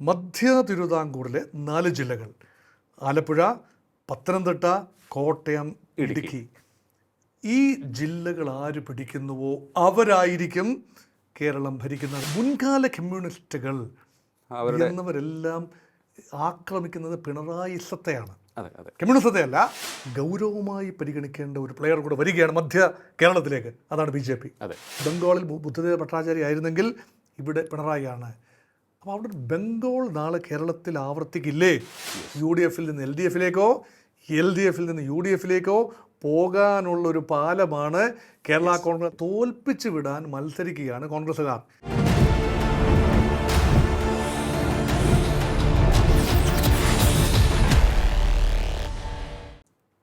മധ്യ തിരുവിതാംകൂറിലെ 4 ജില്ലകൾ: ആലപ്പുഴ, പത്തനംതിട്ട, കോട്ടയം, ഇടുക്കി. ഈ ജില്ലകൾ ആര് പിടിക്കുന്നുവോ അവരായിരിക്കും കേരളം ഭരിക്കുന്നത്. മുൻകാല കമ്മ്യൂണിസ്റ്റുകൾ എന്നവരെല്ലാം ആക്രമിക്കുന്നത് പിണറായിസത്തെയാണ്, കമ്മ്യൂണിസത്തെയല്ല. ഗൗരവമായി പരിഗണിക്കേണ്ട ഒരു പ്ലെയർ കൂടെ വരികയാണ് മധ്യ കേരളത്തിലേക്ക്. അതാണ് BJP. ബംഗാളിൽ ബുദ്ധദേവ ഭട്ടാചാര്യ ആയിരുന്നെങ്കിൽ ഇവിടെ പിണറായിയാണ്. അപ്പോൾ അവിടെ ബംഗാൾ നാളെ കേരളത്തിൽ ആവർത്തിക്കില്ലേ? UDFിൽ നിന്ന് LDFിലേക്കോ LDFിൽ നിന്ന് UDFിലേക്കോ പോകാനുള്ളൊരു പാലമാണ് കേരള കോൺഗ്രസ്. തോൽപ്പിച്ചു വിടാൻ മത്സരിക്കുകയാണ് കോൺഗ്രസ്സുകാർ.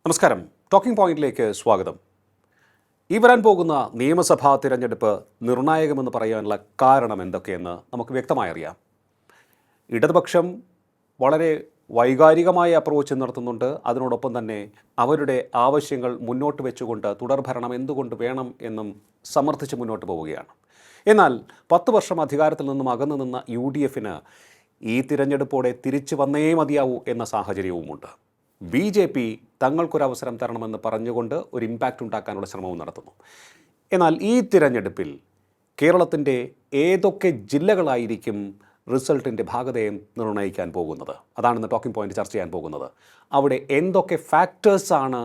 നമസ്കാരം, ടോക്കിംഗ് പോയിന്റിലേക്ക് സ്വാഗതം. ഈ വരാൻ പോകുന്ന നിയമസഭാ തിരഞ്ഞെടുപ്പ് നിർണായകമെന്ന് പറയാനുള്ള കാരണം എന്തൊക്കെയെന്ന് നമുക്ക് വ്യക്തമായി അറിയാം. ഇടതുപക്ഷം വളരെ വൈകാരികമായ അപ്രോച്ച് നടത്തുന്നുണ്ട്. അതിനോടൊപ്പം തന്നെ അവരുടെ ആവശ്യങ്ങൾ മുന്നോട്ട് വെച്ചുകൊണ്ട് തുടർഭരണം എന്തുകൊണ്ട് വേണം എന്നും സമർത്ഥിച്ച് മുന്നോട്ട് പോവുകയാണ്. എന്നാൽ 10 വർഷം അധികാരത്തിൽ നിന്നും അകന്നു നിന്ന UDFന് ഈ തിരഞ്ഞെടുപ്പോടെ തിരിച്ചു വന്നേ മതിയാവൂ എന്ന സാഹചര്യവുമുണ്ട്. BJP തങ്ങൾക്കൊരവസരം തരണമെന്ന് പറഞ്ഞുകൊണ്ട് ഒരു ഇമ്പാക്റ്റ് ഉണ്ടാക്കാനുള്ള ശ്രമവും നടത്തുന്നു. എന്നാൽ ഈ തിരഞ്ഞെടുപ്പിൽ കേരളത്തിൻ്റെ ഏതൊക്കെ ജില്ലകളായിരിക്കും റിസൾട്ടിൻ്റെ ഭാഗതയെ നിർണ്ണയിക്കാൻ പോകുന്നത്? അതാണെന്ന് ടോക്കിംഗ് പോയിന്റ് ചർച്ച ചെയ്യാൻ പോകുന്നത്. അവിടെ എന്തൊക്കെ ഫാക്ടേഴ്സാണ്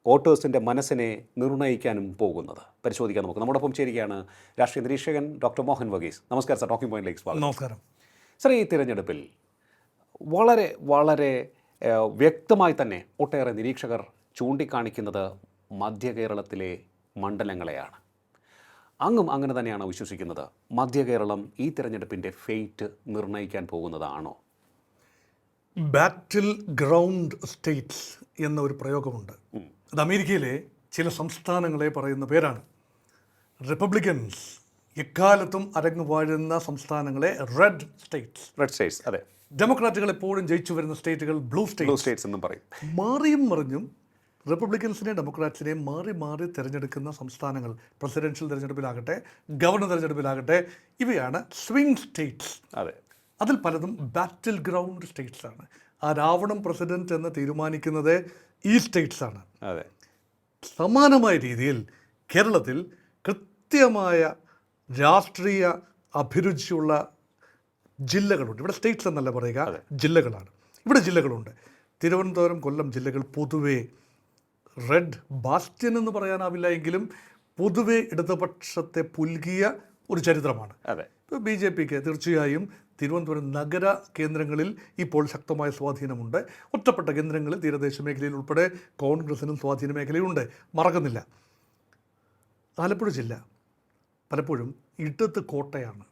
വോട്ടേഴ്സിൻ്റെ മനസ്സിനെ നിർണ്ണയിക്കാനും പോകുന്നത് പരിശോധിക്കാൻ നമുക്ക്. നമ്മോടൊപ്പം ചേരുകയാണ് രാഷ്ട്രീയ നിരീക്ഷകൻ ഡോക്ടർ മോഹൻ വർഗീസ്. നമസ്കാരം സാർ, ടോക്കിംഗ് പോയിന്റിലേക്ക് സ്വാഗതം. നമസ്കാരം സാർ, ഈ തിരഞ്ഞെടുപ്പിൽ വളരെ വ്യക്തമായി തന്നെ ഒട്ടേറെ നിരീക്ഷകർ ചൂണ്ടിക്കാണിക്കുന്നത് മധ്യ കേരളത്തിലെ മണ്ഡലങ്ങളെയാണ്. അങ്ങും അങ്ങനെ തന്നെയാണ് വിശ്വസിക്കുന്നത്. മധ്യ കേരളം ഈ തിരഞ്ഞെടുപ്പിൻ്റെ ഫെയ്റ്റ് നിർണ്ണയിക്കാൻ പോകുന്നതാണോ? ബാറ്റിൽ ഗ്രൗണ്ട് സ്റ്റേറ്റ്സ് എന്ന ഒരു പ്രയോഗമുണ്ട്. അത് അമേരിക്കയിലെ ചില സംസ്ഥാനങ്ങളെ പറയുന്ന പേരാണ്. റിപ്പബ്ലിക്കൻസ് എക്കാലത്തും അരങ്ങുവാഴുന്ന സംസ്ഥാനങ്ങളെ റെഡ് സ്റ്റേറ്റ്സ്. അതെ. ഡെമോക്രാറ്റുകൾ എപ്പോഴും ജയിച്ചു വരുന്ന സ്റ്റേറ്റുകൾ ബ്ലൂ സ്റ്റേറ്റ്സ് എന്നും പറയും. മാറിയും മറിഞ്ഞും റിപ്പബ്ലിക്കൻസിനെയും ഡെമോക്രാറ്റ്സിനെയും മാറി തിരഞ്ഞെടുക്കുന്ന സംസ്ഥാനങ്ങൾ, പ്രസിഡൻഷ്യൽ തിരഞ്ഞെടുപ്പിലാകട്ടെ ഗവർണർ തിരഞ്ഞെടുപ്പിലാകട്ടെ, ഇവയാണ് സ്വിംഗ് സ്റ്റേറ്റ്സ്. അതെ. അതിൽ പലതും ബാറ്റിൽ ഗ്രൗണ്ട് സ്റ്റേറ്റ്സ് ആണ്. ആ രാവണം പ്രസിഡന്റ് എന്ന് തീരുമാനിക്കുന്നത് ഈ സ്റ്റേറ്റ്സ് ആണ്. അതെ. സമാനമായ രീതിയിൽ കേരളത്തിൽ കൃത്യമായ രാഷ്ട്രീയ അഭിരുചിയുള്ള ജില്ലകളുണ്ട്. ഇവിടെ സ്റ്റേറ്റ്സ് എന്നല്ല പറയുക, ജില്ലകളാണ്. ഇവിടെ ജില്ലകളുണ്ട്. തിരുവനന്തപുരം, കൊല്ലം ജില്ലകൾ പൊതുവേ റെഡ് ബാസ്റ്റ്യൻ എന്ന് പറയാനാവില്ല എങ്കിലും പൊതുവെ ഇടതുപക്ഷത്തെ പുൽകിയ ഒരു ചരിത്രമാണ്. ഇപ്പോൾ BJPക്ക് തീർച്ചയായും തിരുവനന്തപുരം നഗര കേന്ദ്രങ്ങളിൽ ഇപ്പോൾ ശക്തമായ സ്വാധീനമുണ്ട്. ഒറ്റപ്പെട്ട കേന്ദ്രങ്ങളിൽ തീരദേശ മേഖലയിൽ ഉൾപ്പെടെ കോൺഗ്രസിനും സ്വാധീന മേഖലയുണ്ട്, മറക്കുന്നില്ല. ആലപ്പുഴ ജില്ല പലപ്പോഴും ഇടത് കോട്ടയാണ്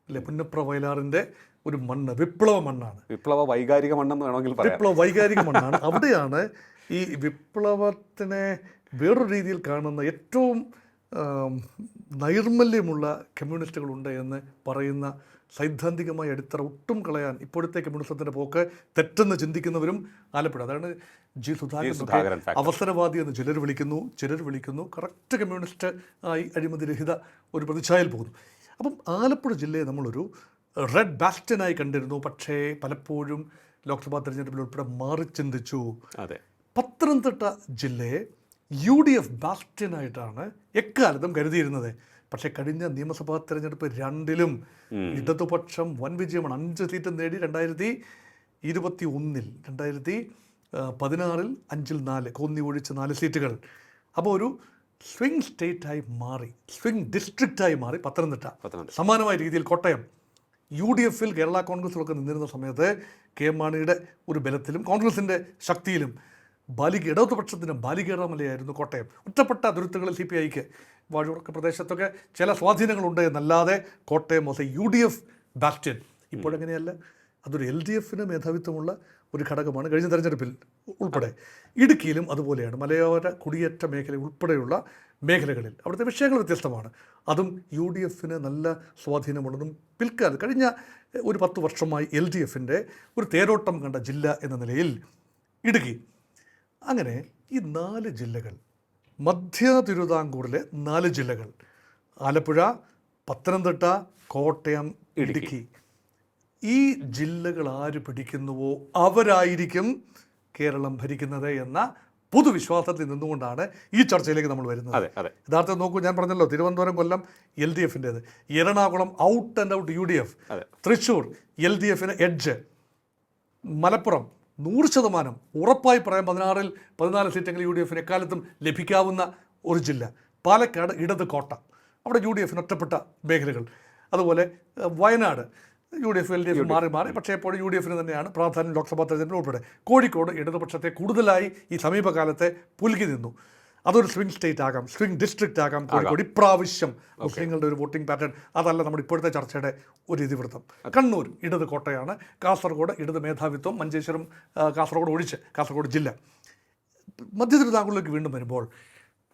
അല്ലെ? പുന്നപ്ര വയലാറിൻ്റെ ഒരു മണ്ണ്, വിപ്ലവ മണ്ണാണ്. വിപ്ലവ വൈകാരിക മണ്ണെന്ന് വേണമെങ്കിൽ പറയാം. വിപ്ലവ വൈകാരിക മണ്ണാണ്. അവിടെയാണ് ഈ വിപ്ലവത്തിനെ വേറൊരു രീതിയിൽ കാണുന്ന ഏറ്റവും നൈർമല്യമുള്ള കമ്മ്യൂണിസ്റ്റുകളുണ്ട് എന്ന് പറയുന്ന സൈദ്ധാന്തികമായ അടിത്തറ ഒട്ടും കളയാൻ ഇപ്പോഴത്തെ കമ്മ്യൂണിസത്തിൻ്റെ പോക്ക് തെറ്റെന്ന് ചിന്തിക്കുന്നവരും ആലപ്പുഴ. അതാണ് G. സുധാകരൻ അവസരവാദി എന്ന് ചിലർ വിളിക്കുന്നു. കറക്റ്റ് കമ്മ്യൂണിസ്റ്റ് ആയി അഴിമതിരഹിത ഒരു പ്രതിച്ഛായയിൽ പോകുന്നു. അപ്പം ആലപ്പുഴ ജില്ലയെ നമ്മളൊരു റെഡ് ബാസ്റ്റനായി കണ്ടിരുന്നു. പക്ഷേ പലപ്പോഴും ലോക്സഭാ തെരഞ്ഞെടുപ്പിൽ ഉൾപ്പെടെ മാറി ചിന്തിച്ചു. പത്തനംതിട്ട ജില്ലയെ UDF ബാസ്റ്റനായിട്ടാണ് എക്കാലത്തും കരുതിയിരുന്നത്. പക്ഷേ കഴിഞ്ഞ നിയമസഭാ തെരഞ്ഞെടുപ്പ് 2ലും ഇടതുപക്ഷം വൻ വിജയമാണ്. 5 സീറ്റ് നേടി. 2021, 2016 5-ൽ 4, കോന്നി ഒഴിച്ച് 4 സീറ്റുകൾ. അപ്പോൾ ഒരു സ്വിംഗ് സ്റ്റേറ്റായി മാറി, സ്വിംഗ് ഡിസ്ട്രിക്റ്റായി മാറി പത്തനംതിട്ട. സമാനമായ രീതിയിൽ കോട്ടയം UDFിൽ കേരള കോൺഗ്രസിലൊക്കെ നിന്നിരുന്ന സമയത്ത് KM മാണിയുടെ ഒരു ബലത്തിലും കോൺഗ്രസിൻ്റെ ശക്തിയിലും ഇടതുപക്ഷത്തിൻ്റെ ബാലികേറാമലയായിരുന്നു കോട്ടയം. ഒറ്റപ്പെട്ട അതിർത്തികളിൽ CPIക്ക് വടക്ക് പ്രദേശത്തൊക്കെ ചില സ്വാധീനങ്ങളുണ്ട് എന്നല്ലാതെ കോട്ടയം വാസ് UDF ബാസ്റ്റ്യൻ. ഇപ്പോഴെങ്ങനെയല്ല, അതൊരു LDFന് മേധാവിത്വമുള്ള ഒരു ഘടകമാണ് കഴിഞ്ഞ തെരഞ്ഞെടുപ്പിൽ ഉൾപ്പെടെ. ഇടുക്കിയിലും അതുപോലെയാണ്. മലയോര കുടിയേറ്റ മേഖല ഉൾപ്പെടെയുള്ള മേഖലകളിൽ അവിടുത്തെ വിഷയങ്ങൾ വ്യത്യസ്തമാണ്. അതും UDFന് നല്ല സ്വാധീനമുള്ളതും പിൽക്കാലത്ത് കഴിഞ്ഞ ഒരു 10 വർഷമായി LDFിൻ്റെ ഒരു തേരോട്ടം കണ്ട ജില്ല എന്ന നിലയിൽ ഇടുക്കി. അങ്ങനെ ഈ 4 ജില്ലകൾ, മധ്യ തിരുവിതാംകൂറിലെ 4 ജില്ലകൾ: ആലപ്പുഴ, പത്തനംതിട്ട, കോട്ടയം, ഇടുക്കി. ഈ ജില്ലകൾ ആര് പിടിക്കുന്നുവോ അവരായിരിക്കും കേരളം ഭരിക്കുന്നത് എന്ന പൊതുവിശ്വാസത്തിൽ നിന്നുകൊണ്ടാണ് ഈ ചർച്ചയിലേക്ക് നമ്മൾ വരുന്നത്. യഥാർത്ഥം നോക്കൂ, ഞാൻ പറഞ്ഞല്ലോ തിരുവനന്തപുരം കൊല്ലം LDF-ൻ്റേത്, Ernakulam out and out UDF, Thrissur LDF-ന് എഡ്ജ്, മലപ്പുറം 100% ഉറപ്പായി പറയാം 14 സീറ്റെങ്കിലും UDF-ന് എക്കാലത്തും ലഭിക്കാവുന്ന ഒരു ജില്ല. പാലക്കാട് ഇടത് കോട്ട, അവിടെ UDF-ന് ഒറ്റപ്പെട്ട മേഖലകൾ. അതുപോലെ വയനാട് UDF LDF മാറി പക്ഷേ എപ്പോഴും UDF-ന് തന്നെയാണ് പ്രാധാന്യം ലോക്സഭാ തെരഞ്ഞെടുപ്പിൽ ഉൾപ്പെടെ. കോഴിക്കോട് ഇടതുപക്ഷത്തെ കൂടുതലായി ഈ സമീപകാലത്തെ പുലുകി നിന്നു. അതൊരു സ്വിംഗ് സ്റ്റേറ്റ് ആകാം, സ്വിംഗ് ഡിസ്ട്രിക്റ്റ് ആകാം കോഴിക്കോട്. ഇപ്രാവശ്യം മുസ്ലിങ്ങളുടെ ഒരു വോട്ടിംഗ് പാറ്റേൺ അതല്ല നമ്മുടെ ഇപ്പോഴത്തെ ചർച്ചയുടെ ഒരു ഇതിവൃത്തം. കണ്ണൂർ ഇടത് കോട്ടയാണ്, കാസർഗോഡ് ഇടത് മേധാവിത്വം, മഞ്ചേശ്വരം കാസർഗോഡ് ഒഴിച്ച് കാസർഗോഡ് ജില്ല. മധ്യ തിരുവിതാംകൂറിലേക്ക് വീണ്ടും വരുമ്പോൾ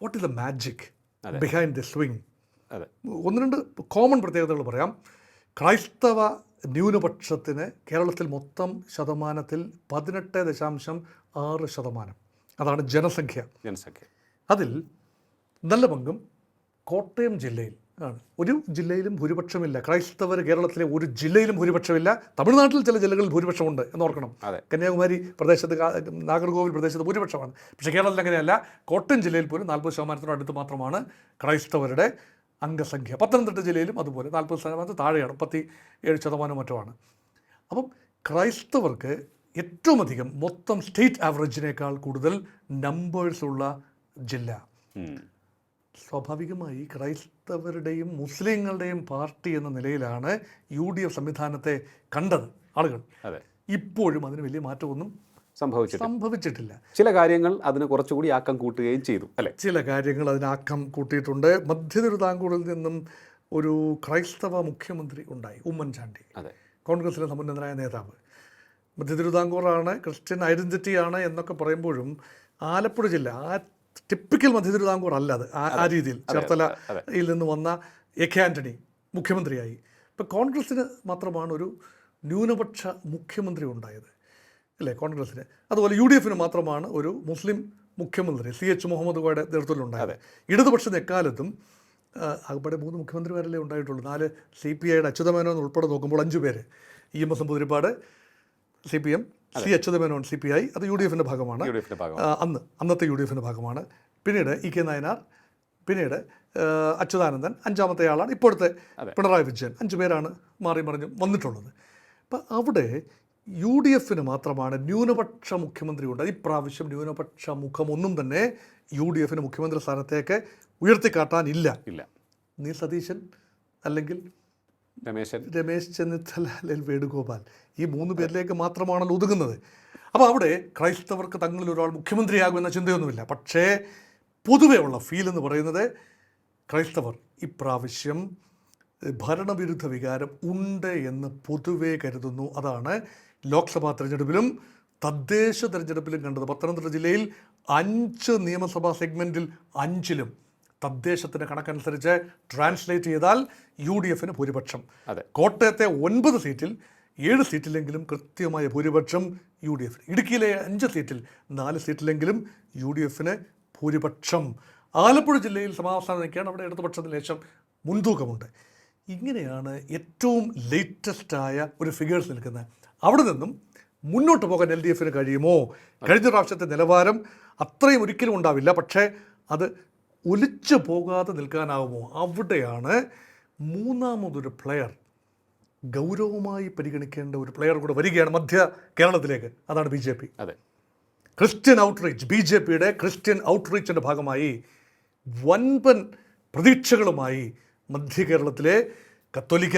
what is the magic behind the swing? ഒന്ന് രണ്ട് കോമൺ പ്രത്യേകതകൾ പറയാം. ക്രൈസ്തവ ന്യൂനപക്ഷത്തിന് കേരളത്തിൽ മൊത്തം ശതമാനത്തിൽ 18.6%. അതാണ് ജനസംഖ്യ. അതിൽ നല്ല പങ്കും കോട്ടയം ജില്ലയിൽ ആണ്. ഒരു ജില്ലയിലും ഭൂരിപക്ഷമില്ല ക്രൈസ്തവർ. കേരളത്തിലെ ഒരു ജില്ലയിലും ഭൂരിപക്ഷമില്ല. തമിഴ്നാട്ടിൽ ചില ജില്ലകളിൽ ഭൂരിപക്ഷമുണ്ട് എന്നോർക്കണം. കന്യാകുമാരി പ്രദേശത്ത്, നാഗർകോവിൽ പ്രദേശത്ത് ഭൂരിപക്ഷമാണ്. പക്ഷേ കേരളത്തിൽ അങ്ങനെയല്ല. കോട്ടയം ജില്ലയിൽ പോലും 40% അടുത്ത് മാത്രമാണ് ക്രൈസ്തവരുടെ അംഗസംഖ്യ. പത്തനംതിട്ട ജില്ലയിലും അതുപോലെ 40% താഴെയാണ്, 37% മറ്റുമാണ്. അപ്പം ക്രൈസ്തവർക്ക് ഏറ്റവും അധികം മൊത്തം സ്റ്റേറ്റ് ആവറേജിനേക്കാൾ കൂടുതൽ നമ്പേഴ്സുള്ള ജില്ല. സ്വാഭാവികമായി ക്രൈസ്തവരുടെയും മുസ്ലിങ്ങളുടെയും പാർട്ടി എന്ന നിലയിലാണ് UDF സംവിധാനത്തെ കണ്ടത് ആളുകൾ. ഇപ്പോഴും അതിന് വലിയ മാറ്റമൊന്നും സംഭവിച്ചിട്ടില്ല. ചില കാര്യങ്ങൾ അതിന് കുറച്ചുകൂടി ആക്കം കൂട്ടുകയും ചെയ്തു അല്ലേ? ചില കാര്യങ്ങൾ അതിന് ആക്കം കൂട്ടിയിട്ടുണ്ട്. മധ്യ തിരുവിതാംകൂറിൽ നിന്നും ഒരു ക്രൈസ്തവ മുഖ്യമന്ത്രി ഉണ്ടായി, ഉമ്മൻചാണ്ടി, കോൺഗ്രസിലെ സമുന്നതനായ നേതാവ്. മധ്യ തിരുവിതാംകൂറാണ്, ക്രിസ്ത്യൻ ഐഡൻറ്റിറ്റിയാണ് എന്നൊക്കെ പറയുമ്പോഴും ആലപ്പുഴ ജില്ല ആ ടിപ്പിക്കൽ മധ്യ തിരുവിതാംകൂർ അല്ല അത്. ആ രീതിയിൽ ചേർത്തലയിൽ നിന്ന് വന്ന AK ആൻ്റണി മുഖ്യമന്ത്രിയായി. ഇപ്പം കോൺഗ്രസ്സിന് മാത്രമാണ് ഒരു ന്യൂനപക്ഷ മുഖ്യമന്ത്രി ഉണ്ടായത് അല്ലേ, കോൺഗ്രസ്സിന്. അതുപോലെ UDF-ന് മാത്രമാണ് ഒരു മുസ്ലിം മുഖ്യമന്ത്രി CH മുഹമ്മദ് കോയുടെ നേതൃത്വത്തിലുണ്ടായത്. ഇടതുപക്ഷത്തിന് എക്കാലത്തും അവിടെ 3 മുഖ്യമന്ത്രിമാരല്ലേ ഉണ്ടായിട്ടുള്ളൂ. 4 CPI-യുടെ അച്യുതമേനോൻ ഉൾപ്പെടെ നോക്കുമ്പോൾ 5 പേര്. EMS Namboodiripad CPM, C Achutha Menon CPI, അത് UDF-ൻ്റെ ഭാഗമാണ്. അന്നത്തെ UDF-ൻ്റെ ഭാഗമാണ്. പിന്നീട് EK നായനാർ, പിന്നീട് അച്യുതാനന്ദൻ, 5ാമത്തെ ആളാണ് ഇപ്പോഴത്തെ പിണറായി വിജയൻ. 5 പേരാണ് മാറി മറിഞ്ഞ് വന്നിട്ടുള്ളത്. അപ്പം അവിടെ UDF-ന് മാത്രമാണ് ന്യൂനപക്ഷ മുഖ്യമന്ത്രി ഉണ്ട്. ഇപ്രാവശ്യം ന്യൂനപക്ഷ മുഖമൊന്നും തന്നെ UDF-ന് മുഖ്യമന്ത്രി സ്ഥാനത്തേക്ക് ഉയർത്തിക്കാട്ടാനില്ല. നീ സതീശൻ അല്ലെങ്കിൽ രമേശ് ചെന്നിത്തല അല്ലെങ്കിൽ വേണുഗോപാൽ, ഈ 3 പേരിലേക്ക് മാത്രമാണല്ലോ ഒതുങ്ങുന്നത്. അപ്പോൾ അവിടെ ക്രൈസ്തവർക്ക് തങ്ങളിൽ ഒരാൾ മുഖ്യമന്ത്രിയാകുമെന്ന ചിന്തയൊന്നുമില്ല. പക്ഷേ പൊതുവേ ഉള്ള ഫീൽ എന്ന് പറയുന്നത് ക്രൈസ്തവർ ഇപ്രാവശ്യം ഭരണവിരുദ്ധ വികാരം ഉണ്ട് എന്ന് പൊതുവേ കരുതുന്നു. അതാണ് ലോക്സഭാ തെരഞ്ഞെടുപ്പിലും തദ്ദേശ തെരഞ്ഞെടുപ്പിലും കണ്ടത്. പത്തനംതിട്ട ജില്ലയിൽ 5 നിയമസഭാ സെഗ്മെൻറ്റിൽ 5ലും തദ്ദേശത്തിൻ്റെ കണക്കനുസരിച്ച് ട്രാൻസ്ലേറ്റ് ചെയ്താൽ UDF-ന് ഭൂരിപക്ഷം. കോട്ടയത്തെ 9 സീറ്റിൽ 7 സീറ്റിലെങ്കിലും കൃത്യമായ ഭൂരിപക്ഷം UDF-ന്. ഇടുക്കിയിലെ 5 സീറ്റിൽ 4 സീറ്റിലെങ്കിലും UDF-ന് ഭൂരിപക്ഷം. ആലപ്പുഴ ജില്ലയിൽ സമാധാനം നിൽക്കുകയാണ്. അവിടെ ഇടതുപക്ഷത്തിന് ലേശം മുൻതൂക്കമുണ്ട്. ഇങ്ങനെയാണ് ഏറ്റവും ലേറ്റസ്റ്റായ ഒരു ഫിഗേഴ്സ് നിൽക്കുന്നത്. അവിടെ നിന്നും മുന്നോട്ട് പോകാൻ LDF-ന് കഴിയുമോ? കഴിഞ്ഞ പ്രാവശ്യത്തെ നിലവാരം അത്രയും ഒരിക്കലും ഉണ്ടാവില്ല, പക്ഷേ അത് ഒലിച്ചു പോകാതെ നിൽക്കാനാവുമോ? അവിടെയാണ് മൂന്നാമതൊരു പ്ലെയർ, ഗൗരവമായി പരിഗണിക്കേണ്ട ഒരു പ്ലെയർ കൂടെ വരികയാണ് മധ്യ കേരളത്തിലേക്ക്. അതാണ് BJP. ക്രിസ്ത്യൻ ഔട്ട്റീച്ച്, BJP-യുടെ ക്രിസ്ത്യൻ ഔട്ട്റീച്ചിൻ്റെ ഭാഗമായി വൻപൻ പ്രതീക്ഷകളുമായി മധ്യ കേരളത്തിലെ കത്തോലിക്ക,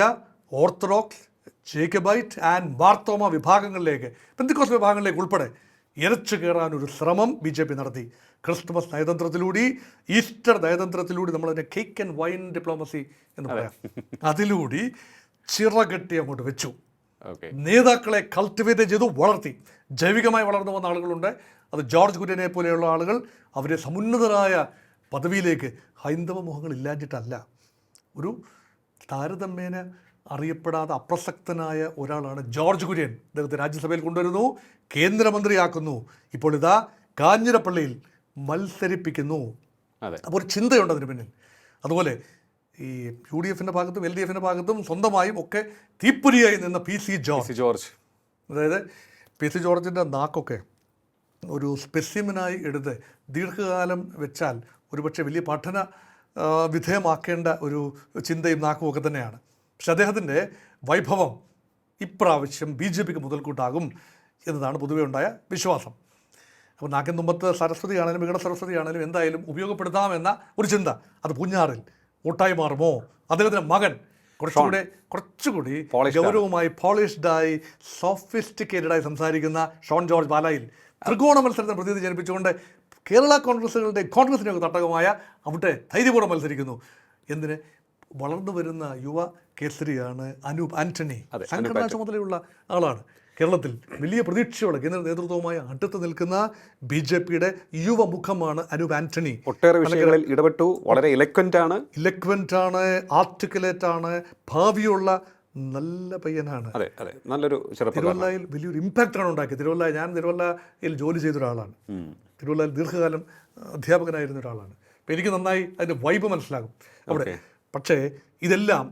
orthodox, Jacobite and Marthoma വിഭാഗങ്ങളിലേക്ക്, Pentecost വിഭാഗങ്ങളിലേക്ക് ഉൾപ്പെടെ ഇരച്ചു കയറാനൊരു ശ്രമം BJP നടത്തി. ക്രിസ്തുമസ് നയതന്ത്രത്തിലൂടെ, ഈസ്റ്റർ നയതന്ത്രത്തിലൂടെ, നമ്മളതിനെ കേക്ക് ആൻഡ് വൈൻ ഡിപ്ലോമസി എന്ന് പറയാം, അതിലൂടെ ചിറകെട്ടി അങ്ങോട്ട് വെച്ചു. നേതാക്കളെ കൾട്ടിവേറ്റ് ചെയ്തു, വളർത്തി. ജൈവികമായി വളർന്നു വന്ന ആളുകളുണ്ട്. അത് ജോർജ് കുര്യനെ പോലെയുള്ള ആളുകൾ അവരെ സമുന്നതരായ പദവിയിലേക്ക്, ഹൈന്ദവ മുഖങ്ങളില്ലാഞ്ഞിട്ടല്ല, ഒരു താരതമ്യേന അറിയപ്പെടാതെ അപ്രസക്തനായ ഒരാളാണ് ജോർജ് കുര്യൻ. അദ്ദേഹത്തെ രാജ്യസഭയിൽ കൊണ്ടുവരുന്നു, കേന്ദ്രമന്ത്രിയാക്കുന്നു. ഇപ്പോൾ ഇതാ കാഞ്ഞിരപ്പള്ളിയിൽ മത്സരിപ്പിക്കുന്നു. അപ്പോൾ ഒരു ചിന്തയുണ്ട് അതിന് പിന്നിൽ. അതുപോലെ ഈ UDF-ൻ്റെ ഭാഗത്തും LDF-ൻ്റെ ഭാഗത്തും സ്വന്തമായും ഒക്കെ തീപ്പൊരിയായി നിന്ന PC ജോർജ്. അതായത് PC ജോർജിൻ്റെ നാക്കൊക്കെ ഒരു സ്പെസിമിനായി എടുത്ത് ദീർഘകാലം വെച്ചാൽ ഒരുപക്ഷെ വലിയ പഠന വിധേയമാക്കേണ്ട ഒരു ചിന്തയും നാക്കും ഒക്കെ തന്നെയാണ്. പക്ഷെ അദ്ദേഹത്തിൻ്റെ വൈഭവം ഇപ്രാവശ്യം BJPക്ക് മുതൽക്കൂട്ടാകും എന്നതാണ് പൊതുവെ ഉണ്ടായ വിശ്വാസം. അപ്പോൾ നാക്കിൻ തുമ്പത്ത് സരസ്വതിയാണെങ്കിലും വികട സരസ്വതിയാണെങ്കിലും എന്തായാലും ഉപയോഗപ്പെടുത്താമെന്ന ഒരു ചിന്ത അത് പൂഞ്ഞാറിൽ വോട്ടായി മാറുമോ? അദ്ദേഹത്തിൻ്റെ മകൻ കുറച്ചുകൂടി ഗൗരവമായി പോളിഷ്ഡായി സോഫിസ്റ്റിക്കേറ്റഡായി സംസാരിക്കുന്ന ഷോൺ ജോർജ് പാലായിൽ ത്രികോണ മത്സരത്തിന് പ്രതിനിധി ജനിപ്പിച്ചുകൊണ്ട് കേരള കോൺഗ്രസിൻ്റെ തട്ടകമായ അവിടെ ധൈര്യപൂർവ്വം മത്സരിക്കുന്നു. എന്തിന്? വളർന്നു വരുന്ന യുവ കേസരിയാണ് അനൂപ് ആന്റണി. സംഘടനാ ചുമതലയുള്ള ആളാണ്. കേരളത്തിൽ വലിയ പ്രതീക്ഷയോടെ കേന്ദ്ര നേതൃത്വവുമായി അടുത്ത് നിൽക്കുന്ന BJPയുടെ യുവമുഖമാണ് അനൂപ് ആന്റണി. ഒട്ടേറെ വിഷയങ്ങളിൽ ഇടപെട്ടു. വളരെ ഇലക്വൻ്റ് ആണ്, ആർട്ടിക്കുലേറ്റ് ആണ്, ഭാവിയുള്ള നല്ല പയ്യനാണ്. അതെ അതെ, നല്ലൊരു തിരുവല്ലയിൽ വലിയൊരു ഇമ്പാക്റ്റാണ് ഉണ്ടാക്കിയത്. ഞാൻ തിരുവല്ലയിൽ ജോലി ചെയ്ത ഒരാളാണ്. തിരുവല്ലയിൽ ദീർഘകാലം അധ്യാപകനായിരുന്ന ഒരാളാണ്. അപ്പോൾ എനിക്ക് നന്നായി അതിൻ്റെ വൈബ് മനസ്സിലാകും അവിടെ. പക്ഷേ ഇതെല്ലാം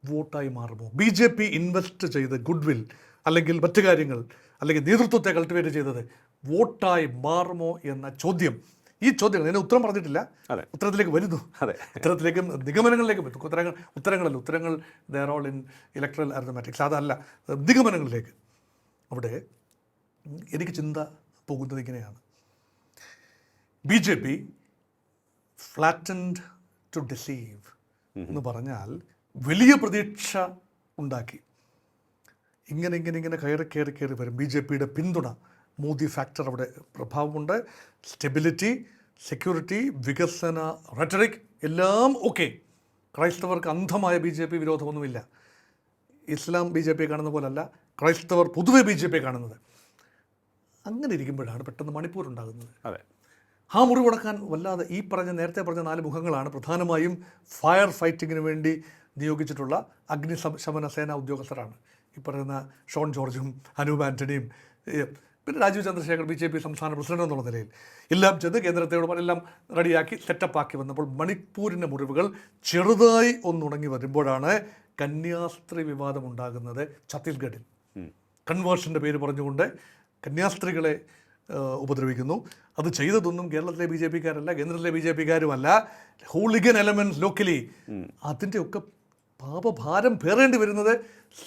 വോട്ടായി മാറുമോ? BJP ഇൻവെസ്റ്റ് ചെയ്ത് ഗുഡ്വിൽ അല്ലെങ്കിൽ മറ്റു കാര്യങ്ങൾ അല്ലെങ്കിൽ നേതൃത്വത്തെ കൾട്ടിവേറ്റ് ചെയ്തത് വോട്ടായി മാറുമോ എന്ന ചോദ്യം, ഈ ചോദ്യം അതിന് ഉത്തരം പറഞ്ഞിട്ടില്ല. ഉത്തരത്തിലേക്ക് വരുന്നു. ഉത്തരത്തിലേക്കും നിഗമനങ്ങളിലേക്കും എത്തും. ഉത്തരങ്ങൾ there all in electoral arithmetics. അതല്ല, നിഗമനങ്ങളിലേക്ക്. അവിടെ എനിക്ക് ചിന്ത പോകുന്നത് ഇങ്ങനെയാണ്. BJP ഫ്ലാറ്റൻഡ് ടു ഡിസീവ് എന്ന് പറഞ്ഞാൽ വലിയ പ്രതീക്ഷ ഉണ്ടാക്കി. ഇങ്ങനെ കയറി വരും. BJPയുടെ പിന്തുണ, മോദി ഫാക്ടർ അവിടെ പ്രഭാവമുണ്ട്. സ്റ്റെബിലിറ്റി, സെക്യൂരിറ്റി, വികസന റെറ്ററിക് എല്ലാം ഓക്കെ. ക്രൈസ്തവർക്ക് അന്ധമായ BJP വിരോധമൊന്നുമില്ല. ഇസ്ലാം BJP കാണുന്ന പോലല്ല ക്രൈസ്തവർ പൊതുവെ BJP കാണുന്നത്. അങ്ങനെ ഇരിക്കുമ്പോഴാണ് പെട്ടെന്ന് മണിപ്പൂർ ഉണ്ടാകുന്നത്. ആ മുറിവടക്കാൻ വല്ലാതെ നേരത്തെ പറഞ്ഞ 4 മുഖങ്ങളാണ് പ്രധാനമായും ഫയർ ഫൈറ്റിങ്ങിന് വേണ്ടി നിയോഗിച്ചിട്ടുള്ള അഗ്നിശമന സേനാ ഉദ്യോഗസ്ഥരാണ്. ഈ പറയുന്ന ഷോൺ ജോർജും അനൂപ് ആന്റണിയും പിന്നെ രാജീവ് ചന്ദ്രശേഖർ BJP സംസ്ഥാന പ്രസിഡന്റ് എന്നുള്ള നിലയിൽ എല്ലാം ചെയ്ത് കേന്ദ്രത്തോട് എല്ലാം റെഡിയാക്കി സെറ്റപ്പാക്കി വന്നപ്പോൾ മണിപ്പൂരിൻ്റെ മുറിവുകൾ ചെറുതായി ഒന്നുണങ്ങി വരുമ്പോഴാണ് കന്യാസ്ത്രീ വിവാദം ഉണ്ടാകുന്നത്. ഛത്തീസ്ഗഡിൽ കൺവേർഷൻ്റെ പേര് പറഞ്ഞുകൊണ്ട് കന്യാസ്ത്രീകളെ ഉപദ്രവിക്കുന്നു. അത് ചെയ്തതൊന്നും കേരളത്തിലെ BJPക്കാരല്ല, കേന്ദ്രത്തിലെ BJPക്കാരുമല്ല, ഹൂളിഗൻ എലമെൻറ്റ്സ് ലോക്കലി. അതിൻ്റെയൊക്കെ പാപഭാരം പേറേണ്ടി വരുന്നത്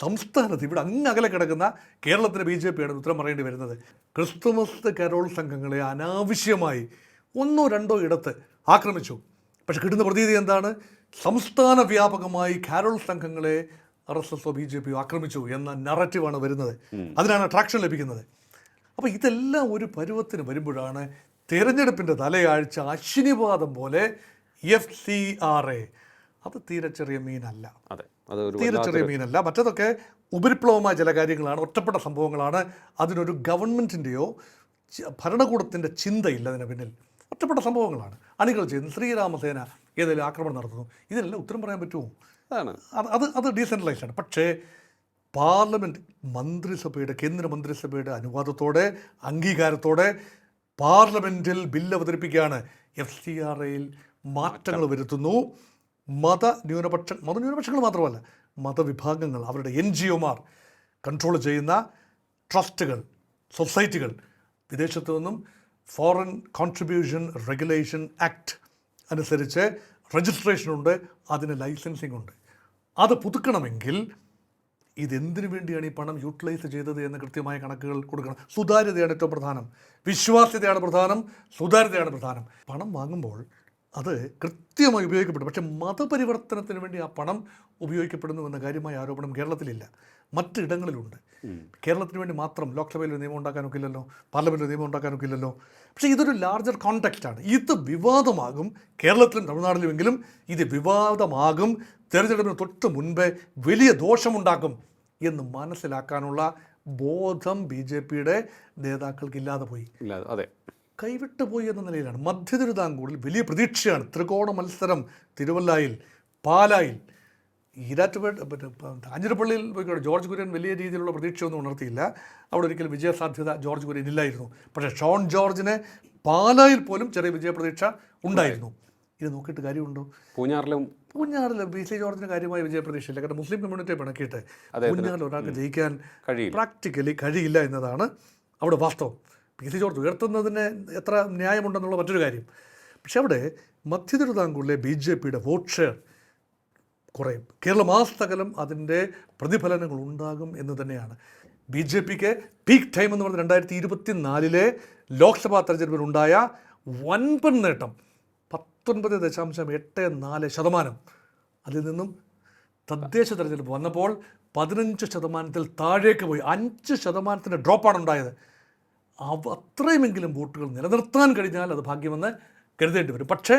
സംസ്ഥാനത്ത് ഇവിടെ അകലെ കിടക്കുന്ന കേരളത്തിലെ BJPയാണ് ഉത്തരം പറയേണ്ടി വരുന്നത്. ക്രിസ്തുമസ് കരോൾ സംഘങ്ങളെ അനാവശ്യമായി 1 or 2 ഇടത്ത് ആക്രമിച്ചു. പക്ഷെ കിട്ടുന്ന പ്രതീതി എന്താണ്? സംസ്ഥാന വ്യാപകമായി കാരോൾ സംഘങ്ങളെ RSSO BJPയോ ആക്രമിച്ചു എന്ന നറേറ്റീവാണ് വരുന്നത്. അതിനാണ് അട്രാക്ഷൻ ലഭിക്കുന്നത്. അപ്പോൾ ഇതെല്ലാം ഒരു പരുവത്തിന് വരുമ്പോഴാണ് തിരഞ്ഞെടുപ്പിൻ്റെ തലയാഴ്ച അശ്വിനിപാതം പോലെ FCRA അത് തീരെ ചെറിയ മീനല്ല. മറ്റതൊക്കെ ഉപരിപ്ലവമായ ചില കാര്യങ്ങളാണ്, ഒറ്റപ്പെട്ട സംഭവങ്ങളാണ്. അതിനൊരു ഗവൺമെൻറ്റിൻ്റെയോ ഭരണകൂടത്തിൻ്റെ ചിന്തയില്ല അതിന് പിന്നിൽ. ഒറ്റപ്പെട്ട സംഭവങ്ങളാണ്. അണികൾ ചെയ്യുന്നു, ശ്രീരാമസേന ഏതെങ്കിലും ആക്രമണം നടത്തുന്നു. ഇതിനെല്ലാം ഉത്തരം പറയാൻ പറ്റുമോ? അത് ഡീസെൻട്രലൈസ്ഡ് ആണ്. പക്ഷേ പാർലമെൻറ്റ് മന്ത്രിസഭയുടെ കേന്ദ്ര മന്ത്രിസഭയുടെ അനുവാദത്തോടെ അംഗീകാരത്തോടെ പാർലമെൻറ്റിൽ ബില്ല് അവതരിപ്പിക്കുകയാണ്. FCRAയിൽ മാറ്റങ്ങൾ വരുത്തുന്നു. മതന്യൂനപക്ഷങ്ങൾ മാത്രമല്ല, മതവിഭാഗങ്ങൾ, അവരുടെ NGOമാർ കൺട്രോൾ ചെയ്യുന്ന ട്രസ്റ്റുകൾ, സൊസൈറ്റികൾ, വിദേശത്തു നിന്നും ഫോറിൻ കോൺട്രിബ്യൂഷൻ റെഗുലേഷൻ ആക്ട് അനുസരിച്ച് രജിസ്ട്രേഷനുണ്ട്, അതിന് ലൈസൻസിംഗ് ഉണ്ട്. അത് പുതുക്കണമെങ്കിൽ ഇതെന്തിനു വേണ്ടിയാണ് ഈ പണം യൂട്ടിലൈസ് ചെയ്തത് എന്ന് കൃത്യമായ കണക്കുകൾ കൊടുക്കണം. സുതാര്യതയാണ് ഏറ്റവും പ്രധാനം, വിശ്വാസ്യതയാണ് പ്രധാനം, സുതാര്യതയാണ് പ്രധാനം. പണം വാങ്ങുമ്പോൾ അത് കൃത്യമായി ഉപയോഗിക്കപ്പെടും. പക്ഷേ മതപരിവർത്തനത്തിന് വേണ്ടി ആ പണം ഉപയോഗിക്കപ്പെടുന്നു എന്ന കാര്യമായ ആരോപണം കേരളത്തിലില്ല, മറ്റിടങ്ങളിലുണ്ട്. കേരളത്തിന് വേണ്ടി മാത്രം ലോക്സഭയിൽ ഒരു നിയമം ഉണ്ടാക്കാനൊക്കെ ഇല്ലല്ലോ, പാർലമെൻറ്റിൽ നിയമം ഉണ്ടാക്കാനൊക്കെ ഇല്ലല്ലോ. പക്ഷേ ഇതൊരു ലാർജർ കോണ്ടെക്സ്റ്റാണ്. ഇത് വിവാദമാകും കേരളത്തിലും തമിഴ്നാട്ടിലുമെങ്കിലും. ഇത് വിവാദമാകും, തെരഞ്ഞെടുപ്പിന് തൊട്ട് മുൻപേ വലിയ ദോഷമുണ്ടാക്കും എന്ന് മനസ്സിലാക്കാനുള്ള ബോധം BJPയുടെ നേതാക്കൾക്കില്ലാതെ പോയി, കൈവിട്ടു പോയി എന്ന നിലയിലാണ്. മധ്യ തിരുവിതാംകൂറിൽ വലിയ പ്രതീക്ഷയാണ്. ത്രികോണ മത്സരം തിരുവല്ലയിൽ, പാലായിൽ, കാഞ്ഞിരപ്പള്ളിയിൽ പോയിക്കോട്ടെ. ജോർജ് കുര്യൻ വലിയ രീതിയിലുള്ള പ്രതീക്ഷയൊന്നും ഉണർത്തിയില്ല. അവിടെ ഒരിക്കലും വിജയസാധ്യത ജോർജ് കുര്യൻ ഇല്ലായിരുന്നു. പക്ഷേ ഷോൺ ജോർജിന് പാലായിൽ പോലും ചെറിയ വിജയപ്രതീക്ഷ ഉണ്ടായിരുന്നു. ഇത് നോക്കിയിട്ട് കാര്യമുണ്ടോ? പൂഞ്ഞാറിൽ പി സി ജോർജിന് കാര്യമായ വിജയപ്രതീക്ഷയില്ല. കാരണം മുസ്ലിം കമ്മ്യൂണിറ്റിയെ പിണക്കിയിട്ട് പൂഞ്ഞാറിൽ ഒരാൾക്ക് ജയിക്കാൻ പ്രാക്ടിക്കലി കഴിയില്ല എന്നതാണ് അവിടെ വാസ്തവം. പി സി ജോർജ് ഉയർത്തുന്നതിന് എത്ര ന്യായമുണ്ടെന്നുള്ള മറ്റൊരു കാര്യം. പക്ഷെ അവിടെ മധ്യ തിരുവിതാംകൂറിലെ BJPയുടെ വോട്ട് ഷെയർ കുറയും. കേരളമാസകലം അതിൻ്റെ പ്രതിഫലനങ്ങൾ ഉണ്ടാകും എന്ന് തന്നെയാണ്. BJPക്ക് പീക്ക് ടൈം എന്ന് പറഞ്ഞാൽ 2024 ലോക്സഭാ തെരഞ്ഞെടുപ്പിലുണ്ടായ വൻപൻ നേട്ടം 19.84%. അതിൽ നിന്നും തദ്ദേശ തെരഞ്ഞെടുപ്പ് വന്നപ്പോൾ 15% താഴേക്ക് പോയി. 5% ഡ്രോപ്പാണ് ഉണ്ടായത്. അത്രയുമെങ്കിലും വോട്ടുകൾ നിലനിർത്താൻ കഴിഞ്ഞാൽ അത് ഭാഗ്യമെന്ന് കരുതേണ്ടി വരും. പക്ഷേ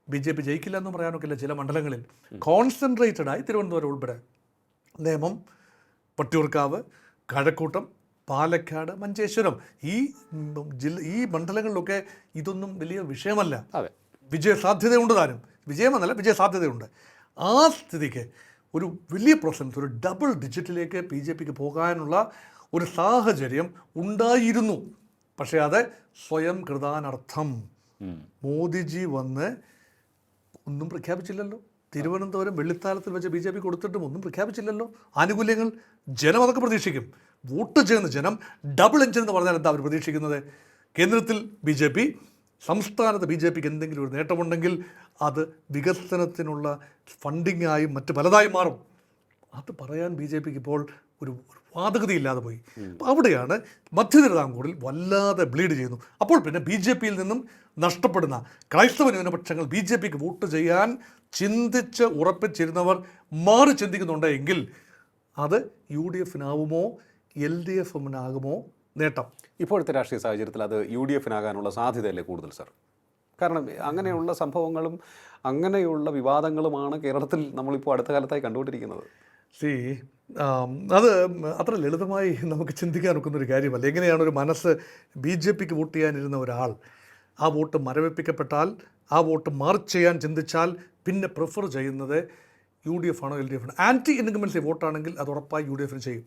BJP ജയിക്കില്ല എന്ന് പറയാനൊക്കില്ല. ചില മണ്ഡലങ്ങളിൽ കോൺസെൻട്രേറ്റഡായി തിരുവനന്തപുരം ഉൾപ്പെടെ നേമം, വട്ടിയൂർക്കാവ്, കഴക്കൂട്ടം, പാലക്കാട്, മഞ്ചേശ്വരം ഈ മണ്ഡലങ്ങളിലൊക്കെ ഇതൊന്നും വലിയ വിഷയമല്ല. വിജയസാധ്യതയുണ്ട് താനും. വിജയമെന്നല്ല, വിജയസാധ്യതയുണ്ട്. ആ സ്ഥിതിക്ക് ഒരു വലിയ പ്രസൻസ്, ഒരു ഡബിൾ ഡിജിറ്റിലേക്ക് BJPക്ക് പോകാനുള്ള ഒരു സാഹചര്യം ഉണ്ടായിരുന്നു. പക്ഷേ അത് സ്വയം കൃതാനർത്ഥം. മോദിജി വന്ന് ഒന്നും പ്രഖ്യാപിച്ചില്ലല്ലോ. തിരുവനന്തപുരം വെള്ളിത്താലത്തിൽ വെച്ച് BJP കൊടുത്തിട്ടും ഒന്നും പ്രഖ്യാപിച്ചില്ലല്ലോ. ആനുകൂല്യങ്ങൾ ജനം അതൊക്കെ പ്രതീക്ഷിക്കും. വോട്ട് ചെയ്യുന്ന ജനം ഡബിൾ എഞ്ചിൻ എന്ന് പറഞ്ഞാൽ എന്താ അവർ പ്രതീക്ഷിക്കുന്നത്? കേന്ദ്രത്തിൽ BJP, സംസ്ഥാനത്ത് BJPക്ക് എന്തെങ്കിലും ഒരു നേട്ടമുണ്ടെങ്കിൽ അത് വികസനത്തിനുള്ള ഫണ്ടിങ്ങായും മറ്റ് പലതായും മാറും. അത് പറയാൻ BJPക്ക് ഇപ്പോൾ ഒരു വാദഗതിയില്ലാതെ പോയി. അപ്പോൾ അവിടെയാണ് മധ്യ തിരുവിതാംകൂറിൽ വല്ലാതെ ബ്ലീഡ് ചെയ്യുന്നു. അപ്പോൾ പിന്നെ BJPയിൽ നിന്നും നഷ്ടപ്പെടുന്ന ക്രൈസ്തവ ന്യൂനപക്ഷങ്ങൾ BJPക്ക് വോട്ട് ചെയ്യാൻ ചിന്തിച്ച് ഉറപ്പിച്ചിരുന്നവർ മാറി ചിന്തിക്കുന്നുണ്ട് എങ്കിൽ അത് UDFനാവുമോ LDFനാകുമോ നേട്ടം? ഇപ്പോഴത്തെ രാഷ്ട്രീയ സാഹചര്യത്തിൽ അത് UDFനാകാനുള്ള സാധ്യതയല്ലേ കൂടുതൽ സർ? കാരണം അങ്ങനെയുള്ള സംഭവങ്ങളും അങ്ങനെയുള്ള വിവാദങ്ങളുമാണ് കേരളത്തിൽ നമ്മളിപ്പോൾ അടുത്ത കാലത്തായി കണ്ടുകൊണ്ടിരിക്കുന്നത്. അത് അത്ര ലളിതമായി നമുക്ക് ചിന്തിക്കാൻ ഒക്കുന്നൊരു കാര്യമല്ല. എങ്ങനെയാണ് ഒരു മനസ്സ് BJPക്ക് വോട്ട് ചെയ്യാനിരുന്ന ഒരാൾ ആ വോട്ട് മരവിപ്പിക്കപ്പെട്ടാൽ, ആ വോട്ട് മാർച്ച് ചെയ്യാൻ ചിന്തിച്ചാൽ പിന്നെ പ്രിഫർ ചെയ്യുന്നത് UDF ആണോ LDF ആണോ? ആൻറ്റി ഇൻകംബൻസി വോട്ടാണെങ്കിൽ അത് ഉറപ്പായി UDFന് ചെയ്യും.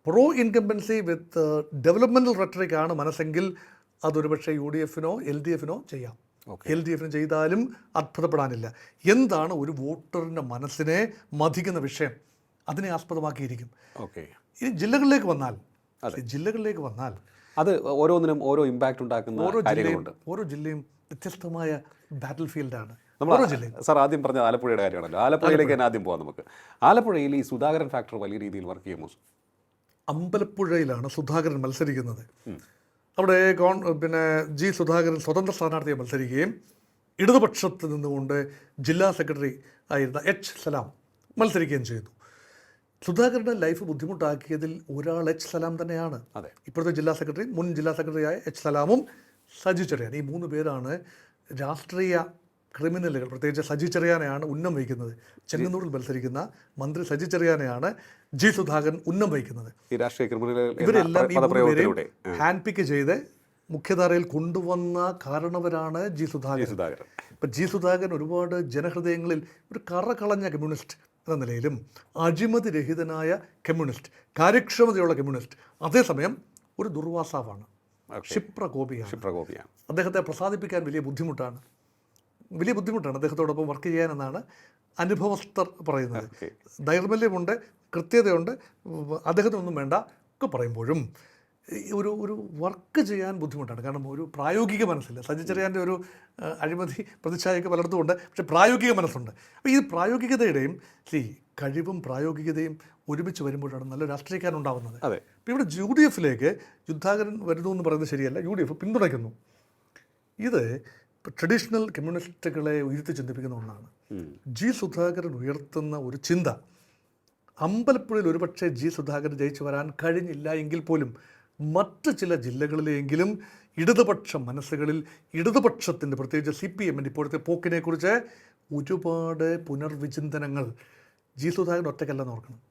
പ്രോ ഇൻകംബൻസി വിത്ത് ഡെവലപ്മെൻറ്റൽ റെട്ടറിക് ആണ് മനസ്സെങ്കിൽ അതൊരു പക്ഷേ UDFനോ LDFനോ ചെയ്യാം. LDFന് ചെയ്താലും അത്ഭുതപ്പെടാനില്ല. എന്താണ് ഒരു വോട്ടറിൻ്റെ മനസ്സിനെ മതിക്കുന്ന വിഷയം, അതിനെ ആസ്പദമാക്കിയിരിക്കും. ഇനി ജില്ലകളിലേക്ക് വന്നാൽ അത് ഓരോന്നിനും ഓരോ ഇമ്പാക്റ്റ് ഉണ്ടാക്കുന്ന ഓരോ ജില്ലയും വ്യത്യസ്തമായ ബാറ്റിൽ ഫീൽഡാണ്. സാർ ആദ്യം പറഞ്ഞ ആലപ്പുഴയുടെ കാര്യമാണല്ലോ. ആലപ്പുഴയിലേക്ക് തന്നെ ആദ്യം പോകാം നമുക്ക്. ആലപ്പുഴയിൽ ഈ സുധാകരൻ ഫാക്ടർ വലിയ രീതിയിൽ വർക്ക് ചെയ്യുമോ? അമ്പലപ്പുഴയിലാണ് സുധാകരൻ മത്സരിക്കുന്നത്. അവിടെ G. സുധാകരൻ സ്വതന്ത്ര സ്ഥാനാർത്ഥിയെ മത്സരിക്കുകയും ഇടതുപക്ഷത്ത് നിന്നുകൊണ്ട് ജില്ലാ സെക്രട്ടറി ആയിരുന്ന H. സലാം മത്സരിക്കുകയും ചെയ്തു. സുധാകരൻ്റെ ലൈഫ് ബുദ്ധിമുട്ടാക്കിയതിൽ ഒരാൾ H. സലാം തന്നെയാണ്. ഇപ്പോഴത്തെ ജില്ലാ സെക്രട്ടറി, മുൻ ജില്ലാ സെക്രട്ടറിയായ H. സലാമും സജി ചെറിയാൻ. ഈ 3 പേരാണ് രാഷ്ട്രീയ ക്രിമിനലുകൾ. പ്രത്യേകിച്ച് സജി ചെറിയാനെയാണ് ഉന്നം വഹിക്കുന്നത്. ചെങ്ങന്നൂരിൽ മത്സരിക്കുന്ന മന്ത്രി സജി ചെറിയാനെയാണ് G. സുധാകരൻ ഉന്നം വഹിക്കുന്നത്. ഇവരെല്ലാം ഈ 3 പേരെയും ഹാൻഡ് പിക്ക് ചെയ്ത് മുഖ്യധാരയിൽ കൊണ്ടുവന്ന കാരണവരാണ് G. സുധാകരൻ. ഇപ്പം G. സുധാകരൻ ഒരുപാട് ജനഹൃദയങ്ങളിൽ ഒരു കറകളഞ്ഞ കമ്മ്യൂണിസ്റ്റ് എന്ന നിലയിലും അഴിമതി രഹിതനായ കമ്മ്യൂണിസ്റ്റ്, കാര്യക്ഷമതയുള്ള കമ്മ്യൂണിസ്റ്റ്, അതേസമയം ഒരു ദുർവാസാവാണ്, ക്ഷിപ്രകോപിയാണ്. അദ്ദേഹത്തെ പ്രസാദിപ്പിക്കാൻ വലിയ ബുദ്ധിമുട്ടാണ് അദ്ദേഹത്തോടൊപ്പം വർക്ക് ചെയ്യാനെന്നാണ് അനുഭവസ്ഥർ പറയുന്നത്. ദൈർമല്യമുണ്ട്, കൃത്യതയുണ്ട്, അദ്ദേഹത്തിനൊന്നും വേണ്ട ഒക്കെ പറയുമ്പോഴും ഒരു വർക്ക് ചെയ്യാൻ ബുദ്ധിമുട്ടാണ്. കാരണം ഒരു പ്രായോഗിക മനസ്സില്ല. സജി ചെറിയാൻ്റെ ഒരു അഴിമതി പ്രതിച്ഛായൊക്കെ പലയിടത്തും ഉണ്ട്, പക്ഷേ പ്രായോഗിക മനസ്സുണ്ട്. അപ്പോൾ ഈ പ്രായോഗികതയുടെയും കഴിവും പ്രായോഗികതയും ഒരുമിച്ച് വരുമ്പോഴാണ് നല്ല രാഷ്ട്രീയക്കാരുണ്ടാവുന്നത്. അപ്പോൾ ഇവിടെ UDFിലേക്ക് സുധാകരൻ വരുന്നു എന്ന് പറയുന്നത് ശരിയല്ല. UDF പിന്തുണയ്ക്കുന്നു. ഇത് ട്രഡീഷണൽ കമ്മ്യൂണിസ്റ്റുകളെ ഉയർത്തി ചിന്തിപ്പിക്കുന്ന ഒന്നാണ്. G. സുധാകരൻ ഉയർത്തുന്ന ഒരു ചിന്ത അമ്പലപ്പുഴയിൽ ഒരുപക്ഷെ G. സുധാകരൻ ജയിച്ചു വരാൻ കഴിഞ്ഞില്ല എങ്കിൽ പോലും മറ്റ് ചില ജില്ലകളിലെങ്കിലും ഇടതുപക്ഷ മനസ്സുകളിൽ ഇടതുപക്ഷത്തിൻ്റെ, പ്രത്യേകിച്ച് CPMൻ്റെ ഇപ്പോഴത്തെ പോക്കിനെക്കുറിച്ച് ഒരുപാട് പുനർവിചിന്തനങ്ങൾ. G. സുധാകരൻ ഒറ്റയ്ക്കല്ലെന്ന് ഓർക്കണം.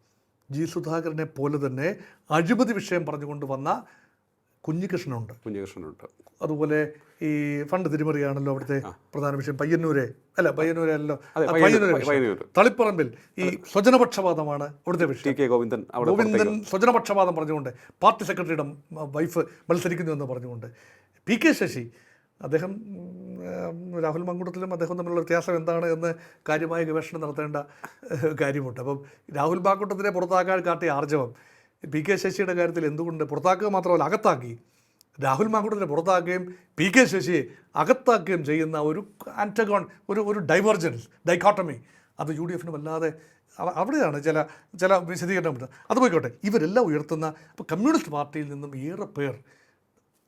G. സുധാകരനെ പോലെ തന്നെ അഴിമതി വിഷയം പറഞ്ഞുകൊണ്ട് വന്ന കുഞ്ഞികൃഷ്ണനുണ്ട്. അതുപോലെ ഈ ഫണ്ട് തിരിമറിയാണല്ലോ അവിടുത്തെ പ്രധാന വിഷയം. പയ്യന്നൂരല്ലോ, തളിപ്പറമ്പിൽ ഈ സ്വജനപക്ഷപാതമാണ് അവിടുത്തെ വിഷയം. ഗോവിന്ദൻ സ്വജനപക്ഷപാതം പറഞ്ഞുകൊണ്ട് പാർട്ടി സെക്രട്ടറിയുടെ വൈഫ് മത്സരിക്കുന്നു എന്ന് പറഞ്ഞുകൊണ്ട്, PK ശശി അദ്ദേഹം രാഹുൽ മാങ്കൂട്ടത്തിലും അദ്ദേഹം തമ്മിലുള്ള വ്യത്യാസം എന്താണ് എന്ന് കാര്യമായ ഗവേഷണം നടത്തേണ്ട കാര്യമുണ്ട്. അപ്പം രാഹുൽ മാങ്കൂട്ടത്തിനെ പുറത്താക്കാൻ കാട്ടിയ ആർജവം പി കെ ശശിയുടെ കാര്യത്തിൽ എന്തുകൊണ്ട് പുറത്താക്കുക മാത്രമല്ല അകത്താക്കി, രാഹുൽ മാങ്കൂട്ടത്തിനെ പുറത്താക്കുകയും പി കെ ശശിയെ അകത്താക്കുകയും ചെയ്യുന്ന ഒരു ആൻറ്റഗോൺ, ഒരു ഡൈവേർജൻസ്, ഡൈക്കോട്ടമി, അത് യു ഡി എഫിന് വല്ലാതെ അവിടെയാണ് ചില വിശദീകരണം കിട്ടുന്നത്. അത് പോയിക്കോട്ടെ, ഇവരെല്ലാം ഉയർത്തുന്ന ഇപ്പോൾ കമ്മ്യൂണിസ്റ്റ് പാർട്ടിയിൽ നിന്നും ഏറെ പേർ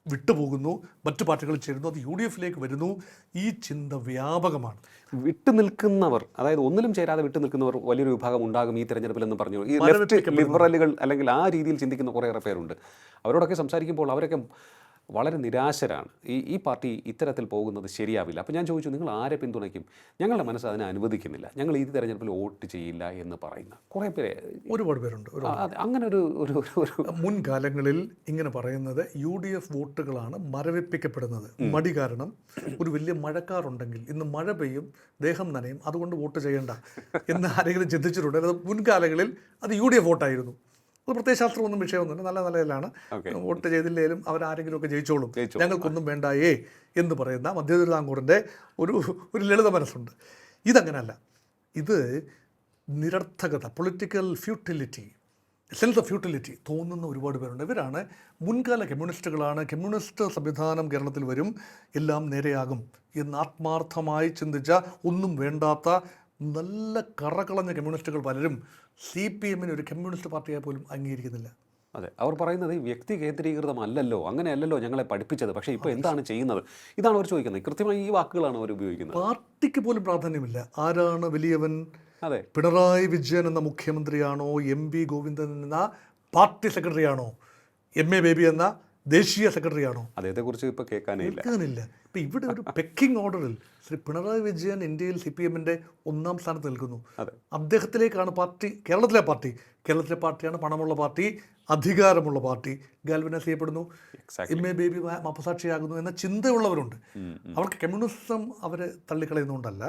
വിട്ടുപോകുന്നു, മറ്റു പാർട്ടികളിൽ ചേരുന്നു, അത് യു ഡി എഫിലേക്ക് വരുന്നു. ഈ ചിന്ത വ്യാപകമാണ്. വിട്ടുനിൽക്കുന്നവർ, അതായത് ഒന്നിലും ചേരാതെ വിട്ടുനിൽക്കുന്നവർ വലിയൊരു വിഭാഗം ഉണ്ടാകും ഈ തെരഞ്ഞെടുപ്പിൽ എന്ന് പറഞ്ഞു. ഈ ലെഫ്റ്റ് ലിബറലുകൾ അല്ലെങ്കിൽ ആ രീതിയിൽ ചിന്തിക്കുന്ന കുറേയേറെ പേരുണ്ട്. അവരോടൊക്കെ സംസാരിക്കുമ്പോൾ അവരൊക്കെ വളരെ നിരാശരാണ്. ഈ പാർട്ടി ഇത്തരത്തിൽ പോകുന്നത് ശരിയാവില്ല. അപ്പോൾ ഞാൻ ചോദിച്ചു, നിങ്ങൾ ആരെ പിന്തുണയ്ക്കും? ഞങ്ങളുടെ മനസ്സ് അതിനെ അനുവദിക്കുന്നില്ല, ഞങ്ങൾ ഈ തെരഞ്ഞെടുപ്പിൽ വോട്ട് ചെയ്യില്ല എന്ന് പറയുന്ന കുറേ പേര്, ഒരുപാട് പേരുണ്ട്. അങ്ങനെ ഒരു മുൻകാലങ്ങളിൽ ഇങ്ങനെ പറയുന്നത് യു ഡി എഫ് വോട്ടുകളാണ് മരവിപ്പിക്കപ്പെടുന്നത്. മടി കാരണം ഒരു വലിയ മഴക്കാറുണ്ടെങ്കിൽ ഇന്ന് മഴ പെയ്യും, ദേഹം നനയും, അതുകൊണ്ട് വോട്ട് ചെയ്യേണ്ട എന്ന് ആരെങ്കിലും ചിന്തിച്ചിട്ടുണ്ട്. അത് മുൻകാലങ്ങളിൽ അത് യു ഡി എഫ് വോട്ടായിരുന്നു. അത് പ്രത്യയശാസ്ത്രമൊന്നും വിഷയമൊന്നുമില്ല, നല്ല നിലയിലാണ്. വോട്ട് ചെയ്തില്ലേലും അവരാരെങ്കിലുമൊക്കെ ജയിച്ചോളും, ഞങ്ങൾക്കൊന്നും വേണ്ടായേ എന്ന് പറയുന്ന മധ്യ തിരുവിതാംകൂറിൻ്റെ ഒരു ലളിത മനസ്സുണ്ട്. ഇതങ്ങനല്ല. ഇത് നിരർത്ഥകത, political futility, sense of futility തോന്നുന്ന ഒരുപാട് പേരുണ്ട്. ഇവരാണ് മുൻകാല കമ്മ്യൂണിസ്റ്റുകളാണ്. കമ്മ്യൂണിസ്റ്റ് സംവിധാനം കേരളത്തിൽ വരും, എല്ലാം നേരെയാകും എന്ന് ആത്മാർത്ഥമായി ചിന്തിച്ച, ഒന്നും വേണ്ടാത്ത നല്ല കറകളഞ്ഞ കമ്മ്യൂണിസ്റ്റുകൾ പലരും സി പി എമ്മിന് ഒരു കമ്മ്യൂണിസ്റ്റ് പാർട്ടിയായി പോലും അംഗീകരിക്കുന്നില്ല. അതെ, അവർ പറയുന്നത് വ്യക്തി കേന്ദ്രീകൃതമല്ലല്ലോ, അങ്ങനെയല്ലല്ലോ ഞങ്ങളെ പഠിപ്പിച്ചത്, പക്ഷേ ഇപ്പോൾ എന്താണ് ചെയ്യുന്നത്? ഇതാണ് അവർ ചോദിക്കുന്നത്. കൃത്യമായി ഈ വാക്കുകളാണ് അവർ ഉപയോഗിക്കുന്നത്. പാർട്ടിക്ക് പോലും പ്രാധാന്യമില്ല. ആരാണ് വലിയവൻ? അതെ, പിണറായി വിജയൻ എന്ന മുഖ്യമന്ത്രിയാണോ, എം വി ഗോവിന്ദൻ എന്ന പാർട്ടി സെക്രട്ടറിയാണോ, എം എ ബേബി എന്ന ദേശീയ സെക്രട്ടറിയാണോ? അദ്ദേഹത്തെക്കുറിച്ച് ഇപ്പോൾ കേൾക്കാനില്ല. ഇപ്പം ഇവിടെ ഒരു പെക്കിംഗ് ഓർഡറിൽ ശ്രീ പിണറായി വിജയൻ ഇന്ത്യയിൽ സി പി എമ്മിൻ്റെ 1-ാം സ്ഥാനത്ത് നിൽക്കുന്നു. അദ്ദേഹത്തിലേക്കാണ് പാർട്ടി, കേരളത്തിലെ പാർട്ടിയാണ് പണമുള്ള പാർട്ടി, അധികാരമുള്ള പാർട്ടി, ഗാൽവനൈസ് ചെയ്യപ്പെടുന്നു. എം എ ബേബി അപസാക്ഷിയാകുന്നു എന്ന ചിന്തയുള്ളവരുണ്ട്. അവർക്ക് കമ്മ്യൂണിസം അവർ തള്ളിക്കളയുന്നുകൊണ്ടല്ല,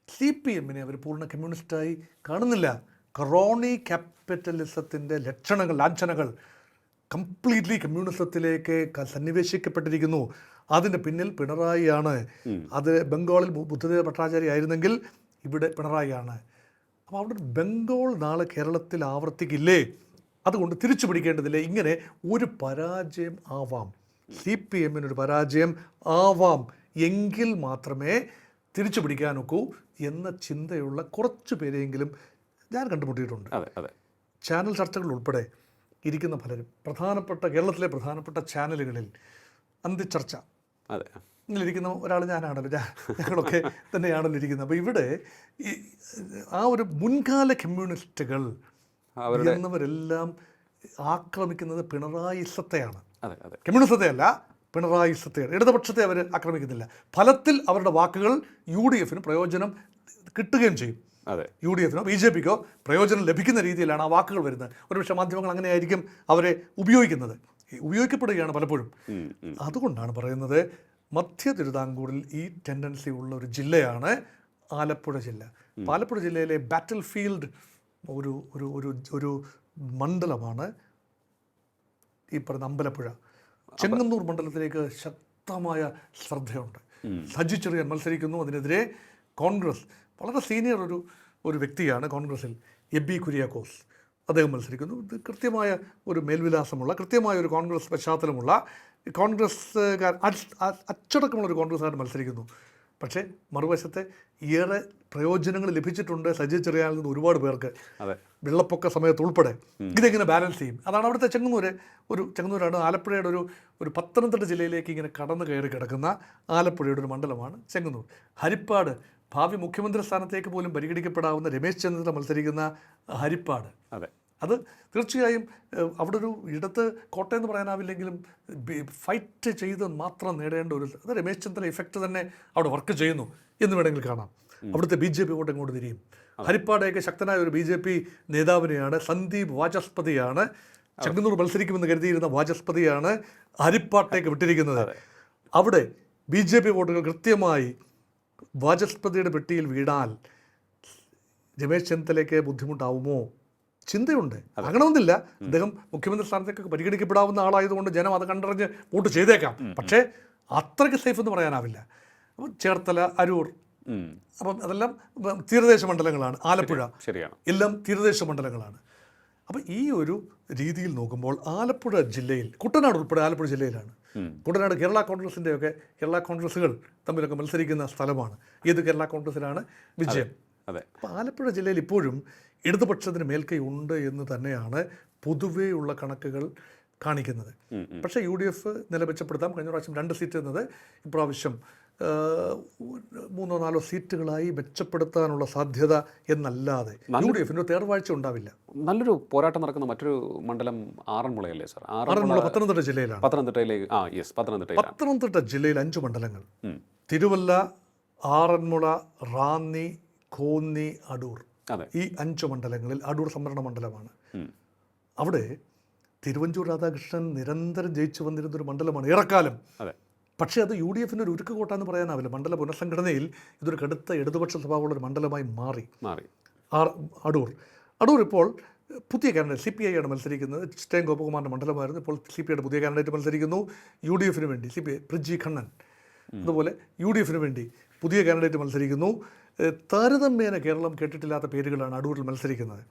സി പി എമ്മിനെ അവർ പൂർണ്ണ കമ്മ്യൂണിസ്റ്റായി കാണുന്നില്ല. ക്രോണി ക്യാപിറ്റലിസത്തിൻ്റെ ലക്ഷണങ്ങൾ, ലാഞ്ചനകൾ കംപ്ലീറ്റ്ലി കമ്മ്യൂണിസത്തിലേക്ക് സന്നിവേശിക്കപ്പെട്ടിരിക്കുന്നു. അതിൻ്റെ പിന്നിൽ പിണറായിയാണ്. അത് ബംഗാളിൽ ബുദ്ധദേവ ഭട്ടാചാര്യ ആയിരുന്നെങ്കിൽ ഇവിടെ പിണറായിയാണ്. അപ്പോൾ അവിടെ ബംഗാൾ നാളെ കേരളത്തിൽ ആവർത്തിക്കില്ലേ? അതുകൊണ്ട് തിരിച്ചു പിടിക്കേണ്ടതില്ലേ? ഇങ്ങനെ ഒരു പരാജയം ആവാം, സി പി എമ്മിനൊരു പരാജയം ആവാം എങ്കിൽ മാത്രമേ തിരിച്ചു പിടിക്കാനൊക്കൂ എന്ന ചിന്തയുള്ള കുറച്ച് പേരെങ്കിലും ഞാൻ കണ്ടുമുട്ടിയിട്ടുണ്ട്. ചാനൽ ചർച്ചകൾ ഉൾപ്പെടെ ഇരിക്കുന്ന പലരും കേരളത്തിലെ പ്രധാനപ്പെട്ട ചാനലുകളിൽ അന്തിച്ചർച്ച ഇരിക്കുന്ന ഒരാൾ ഞാനാണല്ലോ, ഞങ്ങളൊക്കെ തന്നെയാണല്ലോ ഇരിക്കുന്നത്. അപ്പോൾ ഇവിടെ ആ ഒരു മുൻകാല കമ്മ്യൂണിസ്റ്റുകൾ എന്നവരെല്ലാം ആക്രമിക്കുന്നത് പിണറായിസത്തെയാണ്, കമ്മ്യൂണിസത്തെയല്ല, പിണറായിസത്തെയാണ്. ഇടതുപക്ഷത്തെ അവർ ആക്രമിക്കുന്നില്ല. ഫലത്തിൽ അവരുടെ വാക്കുകൾ യു ഡി എഫിന് പ്രയോജനം കിട്ടുകയും ചെയ്യും. യു ഡി എഫിനോ ബി ജെ പിക്കോ പ്രയോജനം ലഭിക്കുന്ന രീതിയിലാണ് ആ വാക്കുകൾ വരുന്നത്. ഒരുപക്ഷെ മാധ്യമങ്ങൾ അങ്ങനെയായിരിക്കും അവരെ ഉപയോഗിക്കപ്പെടുകയാണ് പലപ്പോഴും. അതുകൊണ്ടാണ് പറയുന്നത് മധ്യ തിരുവിതാംകൂറിൽ ഈ ടെൻഡൻസി ഉള്ള ഒരു ജില്ലയാണ് ആലപ്പുഴ ജില്ല. ആലപ്പുഴ ജില്ലയിലെ ബാറ്റിൽ ഫീൽഡ് ഒരു മണ്ഡലമാണ് ഈ പറയുന്ന അമ്പലപ്പുഴ. ചെങ്ങന്നൂർ മണ്ഡലത്തിലേക്ക് ശക്തമായ ശ്രദ്ധയുണ്ട്. സജി ചെറിയാൻ മത്സരിക്കുന്നു. അതിനെതിരെ കോൺഗ്രസ്, വളരെ സീനിയർ ഒരു വ്യക്തിയാണ് കോൺഗ്രസിൽ, എബി കുര്യാക്കോസ്, അദ്ദേഹം മത്സരിക്കുന്നു. ഇത് കൃത്യമായ ഒരു മേൽവിലാസമുള്ള, കൃത്യമായ ഒരു കോൺഗ്രസ് പശ്ചാത്തലമുള്ള കോൺഗ്രസ്സുകാർ, അച്ചടക്കമുള്ള ഒരു കോൺഗ്രസ്സുകാരൻ മത്സരിക്കുന്നു. പക്ഷേ മറുവശത്തെ ഏറെ പ്രയോജനങ്ങൾ ലഭിച്ചിട്ടുണ്ട് സജി ചെറിയാനിൽ നിന്ന് ഒരുപാട് പേർക്ക്, വെള്ളപ്പൊക്ക സമയത്ത് ഉൾപ്പെടെ. ഇതെങ്ങനെ ബാലൻസ് ചെയ്യും? അതാണ് അവിടുത്തെ ചെങ്ങന്നൂരാണ് ആലപ്പുഴയുടെ ഒരു പത്തനംതിട്ട ജില്ലയിലേക്ക് ഇങ്ങനെ കടന്നു കയറി കിടക്കുന്ന ആലപ്പുഴയുടെ ഒരു മണ്ഡലമാണ് ചെങ്ങന്നൂർ. ഹരിപ്പാട്, ഭാവി മുഖ്യമന്ത്രി സ്ഥാനത്തേക്ക് പോലും പരിഗണിക്കപ്പെടാവുന്ന രമേശ് ചെന്നിത്തല മത്സരിക്കുന്ന ഹരിപ്പാട്, അത് തീർച്ചയായും അവിടെ ഒരു ഇടത്ത് കോട്ടയം എന്ന് പറയാനാവില്ലെങ്കിലും ഫൈറ്റ് ചെയ്ത് മാത്രം നേടേണ്ട അത് രമേശ് ചെന്നിത്തല ഇഫക്റ്റ് തന്നെ അവിടെ വർക്ക് ചെയ്യുന്നു എന്ന് വേണമെങ്കിൽ കാണാം. അവിടുത്തെ ബി ജെ പി വോട്ട് എങ്ങോട്ട് തിരിയും? ഹരിപ്പാടേക്ക് ശക്തനായ ഒരു ബി ജെ പി നേതാവിനെയാണ്, സന്ദീപ് വാചസ്പതിയാണ്, ചെങ്ങന്നൂർ മത്സരിക്കുമെന്ന് കരുതിയിരുന്ന വാചസ്പതിയാണ് ഹരിപ്പാട്ടേക്ക് വിട്ടിരിക്കുന്നത്. അവിടെ ബി ജെ പി വോട്ടുകൾ കൃത്യമായി വാചസ്പതിയുടെ പെട്ടിയിൽ വീണാൽ രമേശ് ചെന്നിത്തലയ്ക്ക് ബുദ്ധിമുട്ടാവുമോ? ചിന്തയുണ്ട്. അങ്ങണമെന്നില്ല, അദ്ദേഹം മുഖ്യമന്ത്രി സ്ഥാനത്തേക്ക് പരിഗണിക്കപ്പെടാവുന്ന ആളായതുകൊണ്ട് ജനം അത് കണ്ടറിഞ്ഞ് വോട്ട് ചെയ്തേക്കാം. പക്ഷേ അത്രയ്ക്ക് സേഫ് എന്ന് പറയാനാവില്ല. അപ്പം ചേർത്തല, അരൂർ, അപ്പം അതെല്ലാം തീരദേശ മണ്ഡലങ്ങളാണ്. ആലപ്പുഴ, ശരിയാണ്, എല്ലാം തീരദേശ മണ്ഡലങ്ങളാണ്. അപ്പം ഈ ഒരു രീതിയിൽ നോക്കുമ്പോൾ ആലപ്പുഴ ജില്ലയിൽ, കുട്ടനാട് ഉൾപ്പെടെ ആലപ്പുഴ ജില്ലയിലാണ്. കുട്ടനാട് കേരള കോൺഗ്രസുകൾ തമ്മിലൊക്കെ മത്സരിക്കുന്ന സ്ഥലമാണ്. ഏത് കേരള കോൺഗ്രസിലാണ് വിജയം. അതെ. അപ്പോൾ ആലപ്പുഴ ജില്ലയിൽ ഇപ്പോഴും ഇടതുപക്ഷത്തിന് മേൽക്കൈ ഉണ്ട് എന്ന് തന്നെയാണ് പൊതുവെയുള്ള കണക്കുകൾ കാണിക്കുന്നത്. പക്ഷേ UDF നില മെച്ചപ്പെടുത്താം. കഴിഞ്ഞ പ്രാവശ്യം 2 സീറ്റ് എന്നത് ഇപ്രാവശ്യം 3-4 സീറ്റുകളായി മെച്ചപ്പെടുത്താനുള്ള സാധ്യത എന്നല്ലാതെ UDFന് തേർവാഴ്ച ഉണ്ടാവില്ല. നല്ലൊരു പോരാട്ടം നടക്കുന്ന മറ്റൊരു മണ്ഡലം ആറന്മുളയല്ലേ സാർ? ആറന്മുള പത്തനംതിട്ട ജില്ലയിലാണ്. പത്തനംതിട്ട ജില്ലയിൽ 5 മണ്ഡലങ്ങൾ: തിരുവല്ല, ആറന്മുള, റാന്നി, കോന്നി, അടൂർ. ഈ 5 മണ്ഡലങ്ങളിൽ അടൂർ സംവരണ മണ്ഡലമാണ്. അവിടെ തിരുവഞ്ചൂർ രാധാകൃഷ്ണൻ നിരന്തരം ജയിച്ചു വന്നിരുന്നൊരു മണ്ഡലമാണ് ഏറെക്കാലം. പക്ഷേ അത് UDFൻ്റെ ഒരു ഉരുക്കുകോട്ട എന്ന് പറയാനാവില്ല. മണ്ഡല പുനഃസംഘടനയിൽ ഇതൊരു കടുത്ത ഇടതുപക്ഷ സ്വഭാവമുള്ളൊരു മണ്ഡലമായി മാറി. അടൂർ ഇപ്പോൾ പുതിയ കാൻഡിഡേറ്റ് CPI ആണ് മത്സരിക്കുന്നത്. ചിറ്റയം ഗോപകുമാറിൻ്റെ മണ്ഡലമായിരുന്നു. ഇപ്പോൾ CPIയുടെ പുതിയ കാൻഡിഡേറ്റ് മത്സരിക്കുന്നു. UDFന് വേണ്ടി CPI പ്രജി ഖണ്ണൻ. അതുപോലെ UDFന് വേണ്ടി പുതിയ കാൻഡിഡേറ്റ് മത്സരിക്കുന്നു. താരതമ്യേന കേരളം കേട്ടിട്ടില്ലാത്ത പേരുകളാണ് അടൂരിൽ മത്സരിക്കുന്നത്.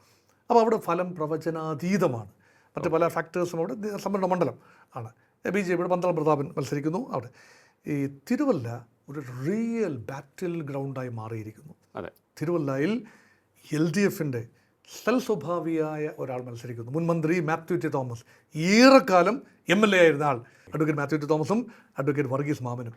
അപ്പോൾ അവിടെ ഫലം പ്രവചനാതീതമാണ്. മറ്റ് പല ഫാക്ടേഴ്സും അവിടെ സംവരണ മണ്ഡലം ആണ്. BJPയുടെ പന്തളം പ്രതാപൻ മത്സരിക്കുന്നു അവിടെ. ഈ തിരുവല്ല ഒരു റിയൽ ബാറ്റിൽ ഗ്രൗണ്ടായി മാറിയിരിക്കുന്നു. തിരുവല്ലയിൽ LDFൻ്റെ സ്വഭാവിയായ ഒരാൾ മത്സരിക്കുന്നു. മുൻ മന്ത്രി മാത്യു ടി തോമസ്, ഏറെക്കാലം MLA ആയിരുന്ന ആൾ. അഡ്വക്കേറ്റ് മാത്യു ടി തോമസും അഡ്വക്കേറ്റ് വർഗീസ് മാമനും.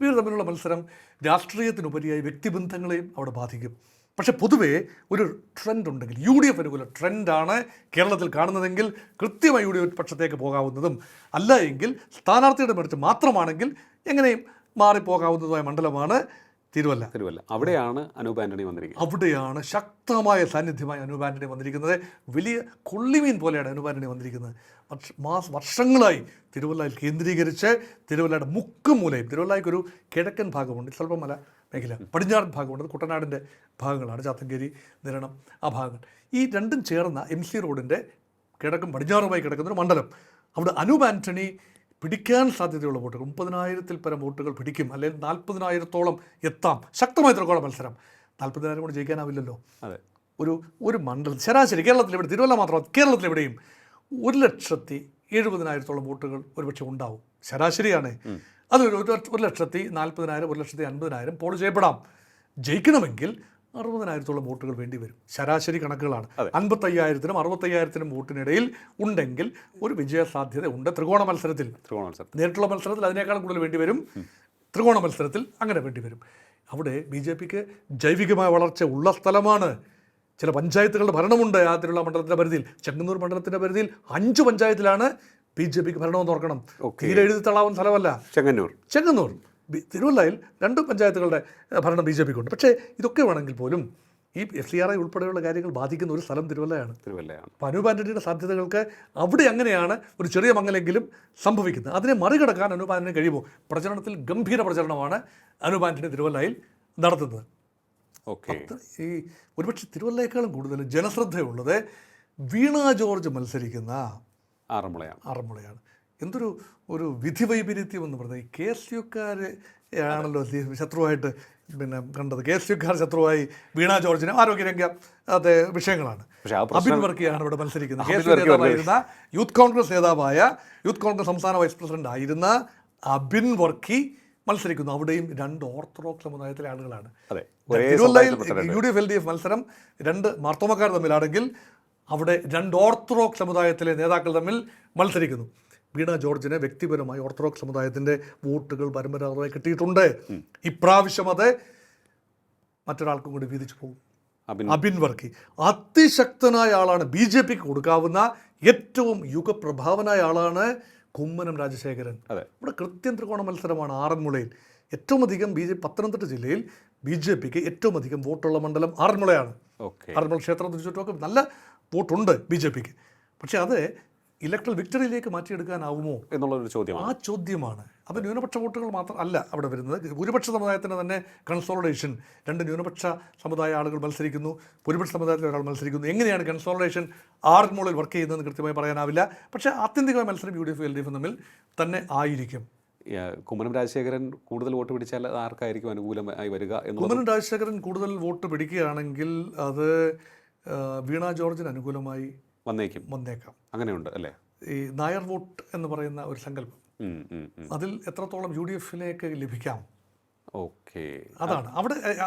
ഇവർ തമ്മിലുള്ള മത്സരം രാഷ്ട്രീയത്തിനുപരിയായി വ്യക്തിബന്ധങ്ങളെയും അവിടെ ബാധിക്കും. പക്ഷേ പൊതുവേ ഒരു ട്രെൻഡ് ഉണ്ടെങ്കിൽ, UDF അനുകൂല ട്രെൻഡാണ് കേരളത്തിൽ കാണുന്നതെങ്കിൽ കൃത്യമായി UDF പക്ഷത്തേക്ക് പോകാവുന്നതും, അല്ല എങ്കിൽ സ്ഥാനാർത്ഥിയുടെ മെറിറ്റ് മാത്രമാണെങ്കിൽ എങ്ങനെയും മാറിപ്പോകാവുന്നതുമായ മണ്ഡലമാണ് തിരുവല്ല. അവിടെയാണ് അനൂപ് ആന്റണി വന്നിരിക്കുന്നത്. അവിടെയാണ് ശക്തമായ സാന്നിധ്യമായി അനൂപ് ആന്റണി വന്നിരിക്കുന്നത്. വലിയ കൊള്ളിമീൻ പോലെയാണ് അനൂപ് ആന്റണി വന്നിരിക്കുന്നത്. വർഷങ്ങളായി തിരുവല്ലയിൽ കേന്ദ്രീകരിച്ച് തിരുവല്ലയുടെ മുക്കും മൂലയും, തിരുവല്ലയ്ക്കൊരു കിഴക്കൻ ഭാഗമുണ്ട്, സ്വല്പം മല മേഖല, പടിഞ്ഞാറൻ ഭാഗമുണ്ട്, കുട്ടനാടിൻ്റെ ഭാഗങ്ങളാണ്, ചാത്തങ്കേരി, നിരണം, ആ ഭാഗങ്ങൾ. ഈ രണ്ടും ചേർന്ന MC റോഡിൻ്റെ കിഴക്കും പടിഞ്ഞാറുമായി കിടക്കുന്നൊരു മണ്ഡലം. അവിടെ അനൂപ് ആന്റണി പിടിക്കാൻ സാധ്യതയുള്ള വോട്ടുകൾ 30,000-ൽ പരം വോട്ടുകൾ പിടിക്കും, അല്ലെങ്കിൽ 40,000-ഓളം എത്താം. ശക്തമായ ത്രികോണ മത്സരം. 40,000 കൊണ്ട് ജയിക്കാനാവില്ലല്ലോ. ഒരു മണ്ഡലം ശരാശരി കേരളത്തിലെവിടെ, തിരുവല്ല മാത്രമല്ല കേരളത്തിലെവിടെയും 1,70,70,000-ഓളം വോട്ടുകൾ ഒരുപക്ഷെ ഉണ്ടാവും. ശരാശരിയാണ്. അത് 1,40,000, 1,50,000 പോൾ ചെയ്യപ്പെടാം. ജയിക്കണമെങ്കിൽ 60,000-ഓളം വോട്ടുകൾ വേണ്ടി വരും. ശരാശരി കണക്കുകളാണ്. 55,000-നും 60,000-നും വോട്ടിനിടയിൽ ഉണ്ടെങ്കിൽ ഒരു വിജയ സാധ്യത ഉണ്ട്. ത്രികോണ മത്സരത്തിൽ, നേരിട്ടുള്ള മത്സരത്തിൽ അതിനേക്കാളും കൂടുതൽ വേണ്ടി വരും. ത്രികോണ മത്സരത്തിൽ അങ്ങനെ വേണ്ടി വരും. അവിടെ BJPക്ക് ജൈവികമായ വളർച്ച ഉള്ള സ്ഥലമാണ്. ചില പഞ്ചായത്തുകളുടെ ഭരണമുണ്ട് ആ തിരുവല്ല മണ്ഡലത്തിൻ്റെ പരിധിയിൽ. ചെങ്ങന്നൂർ മണ്ഡലത്തിൻ്റെ പരിധിയിൽ 5 പഞ്ചായത്തിലാണ് BJPക്ക് ഭരണമെന്ന് ഓർക്കണം. തീരെ എഴുതി തള്ളാവുന്ന സ്ഥലമല്ല ചെങ്ങന്നൂർ. തിരുവല്ലയിൽ 2 പഞ്ചായത്തുകളുടെ ഭരണം BJPക്ക് ഉണ്ട്. പക്ഷേ ഇതൊക്കെ വേണമെങ്കിൽ പോലും ഈ FCRI ഉൾപ്പെടെയുള്ള കാര്യങ്ങൾ ബാധിക്കുന്ന ഒരു സ്ഥലം തിരുവല്ലയാണ്. അപ്പോൾ അനൂപ് ആന്റണിയുടെ സാധ്യതകൾക്ക് അവിടെ അങ്ങനെയാണ് ഒരു ചെറിയ മങ്ങലെങ്കിലും സംഭവിക്കുന്നത്. അതിനെ മറികടക്കാൻ അനൂപ് ആന്റണി കഴിയുമോ? പ്രചരണത്തിൽ ഗംഭീര പ്രചരണമാണ് അനൂപ് ആന്റണി തിരുവല്ലയിൽ നടത്തുന്നത്. ഈ ഒരുപക്ഷെ തിരുവല്ലയേക്കാളും കൂടുതൽ ജനശ്രദ്ധയുള്ളത് വീണ ജോർജ് മത്സരിക്കുന്ന ആറന്മുളയാണ്. ഒരു വിധി വൈപരീത്യം എന്ന് പറഞ്ഞാൽ ഈ KSUക്കാർ ആണല്ലോ ശത്രുവായിട്ട് കണ്ടത്. KSUക്കാർ ശത്രുവായി വീണ ജോർജിന് ആരോഗ്യരംഗ വിഷയങ്ങളാണ്. അബിൻ വർക്കിയാണ് ഇവിടെ മത്സരിക്കുന്നത്. KSU നേതാവായിരുന്ന യൂത്ത് കോൺഗ്രസ് സംസ്ഥാന വൈസ് പ്രസിഡന്റ് ആയിരുന്ന അബിൻ വർക്കി മത്സരിക്കുന്നു. അവിടെയും 2 ഓർത്തഡോക്സ് സമുദായത്തിലെ ആളുകളാണ്. തിരുവല്ലയിൽ UDF LDF മത്സരം 2 മാർത്തോമക്കാർ തമ്മിലാണെങ്കിൽ അവിടെ 2 ഓർത്തഡോക്സ് സമുദായത്തിലെ നേതാക്കൾ തമ്മിൽ മത്സരിക്കുന്നു. വീണ ജോർജിന് വ്യക്തിപരമായി ഓർത്തഡോക്സ് സമുദായത്തിൻ്റെ വോട്ടുകൾ പരമ്പരാഗതമായി കിട്ടിയിട്ടുണ്ട്. ഇപ്രാവശ്യം അത് മറ്റൊരാൾക്കും കൂടി വീതിച്ചു പോകും. അബിൻ വർക്കി അതിശക്തനായ ആളാണ്. BJPക്ക് കൊടുക്കാവുന്ന ഏറ്റവും യുഗപ്രഭാവനായ ആളാണ് കുമ്മനം രാജശേഖരൻ. ഇവിടെ കൃത്യം ത്രികോണ മത്സരമാണ്. ആറന്മുളയിൽ ഏറ്റവും അധികം പത്തനംതിട്ട ജില്ലയിൽ BJPക്ക് ഏറ്റവും അധികം വോട്ടുള്ള മണ്ഡലം ആറന്മുളയാണ്. ആറന്മുള ക്ഷേത്രത്തിന് ചുറ്റുമൊക്കെ നല്ല വോട്ടുണ്ട് BJPക്ക്. പക്ഷേ അത് ഇലക്ട്രൽ വിക്ടറിയിലേക്ക് മാറ്റിയെടുക്കാനാവുമോ എന്നുള്ളൊരു ചോദ്യമാണ്. അപ്പോൾ ന്യൂനപക്ഷ വോട്ടുകൾ മാത്രം അല്ല അവിടെ വരുന്നത്. ഭൂരിപക്ഷ സമുദായത്തിന് തന്നെ കൺസോളിഡേഷൻ. 2 ന്യൂനപക്ഷ സമുദായ ആളുകൾ മത്സരിക്കുന്നു, ഭൂരിപക്ഷ സമുദായത്തിൽ ഒരാൾ മത്സരിക്കുന്നു. എങ്ങനെയാണ് കൺസോളിഡേഷൻ ആറന്മുളയിൽ വർക്ക് ചെയ്യുന്നതെന്ന് കൃത്യമായി പറയാനാവില്ല. പക്ഷേ ആത്യന്തികമായ മത്സരം UDF LDF തമ്മിൽ തന്നെ ആയിരിക്കും. കുമ്മനം രാജശേഖരൻ കൂടുതൽ വോട്ട് പിടിച്ചാൽ അത് ആർക്കായിരിക്കും അനുകൂലമായി വരിക എന്ന് കുമ്മനം രാജശേഖരൻ കൂടുതൽ വോട്ട് പിടിക്കുകയാണെങ്കിൽ അത് വീണ ജോർജിന് അനുകൂലമായി വന്നേക്കാം. അങ്ങനെയുണ്ട് അല്ലേ? ഈ നായർ വോട്ട് എന്ന് പറയുന്ന ഒരു സങ്കല്പം, അതിൽ എത്രത്തോളം UDF-ലേക്ക് ലഭിക്കാം. ഓക്കെ, അതാണ്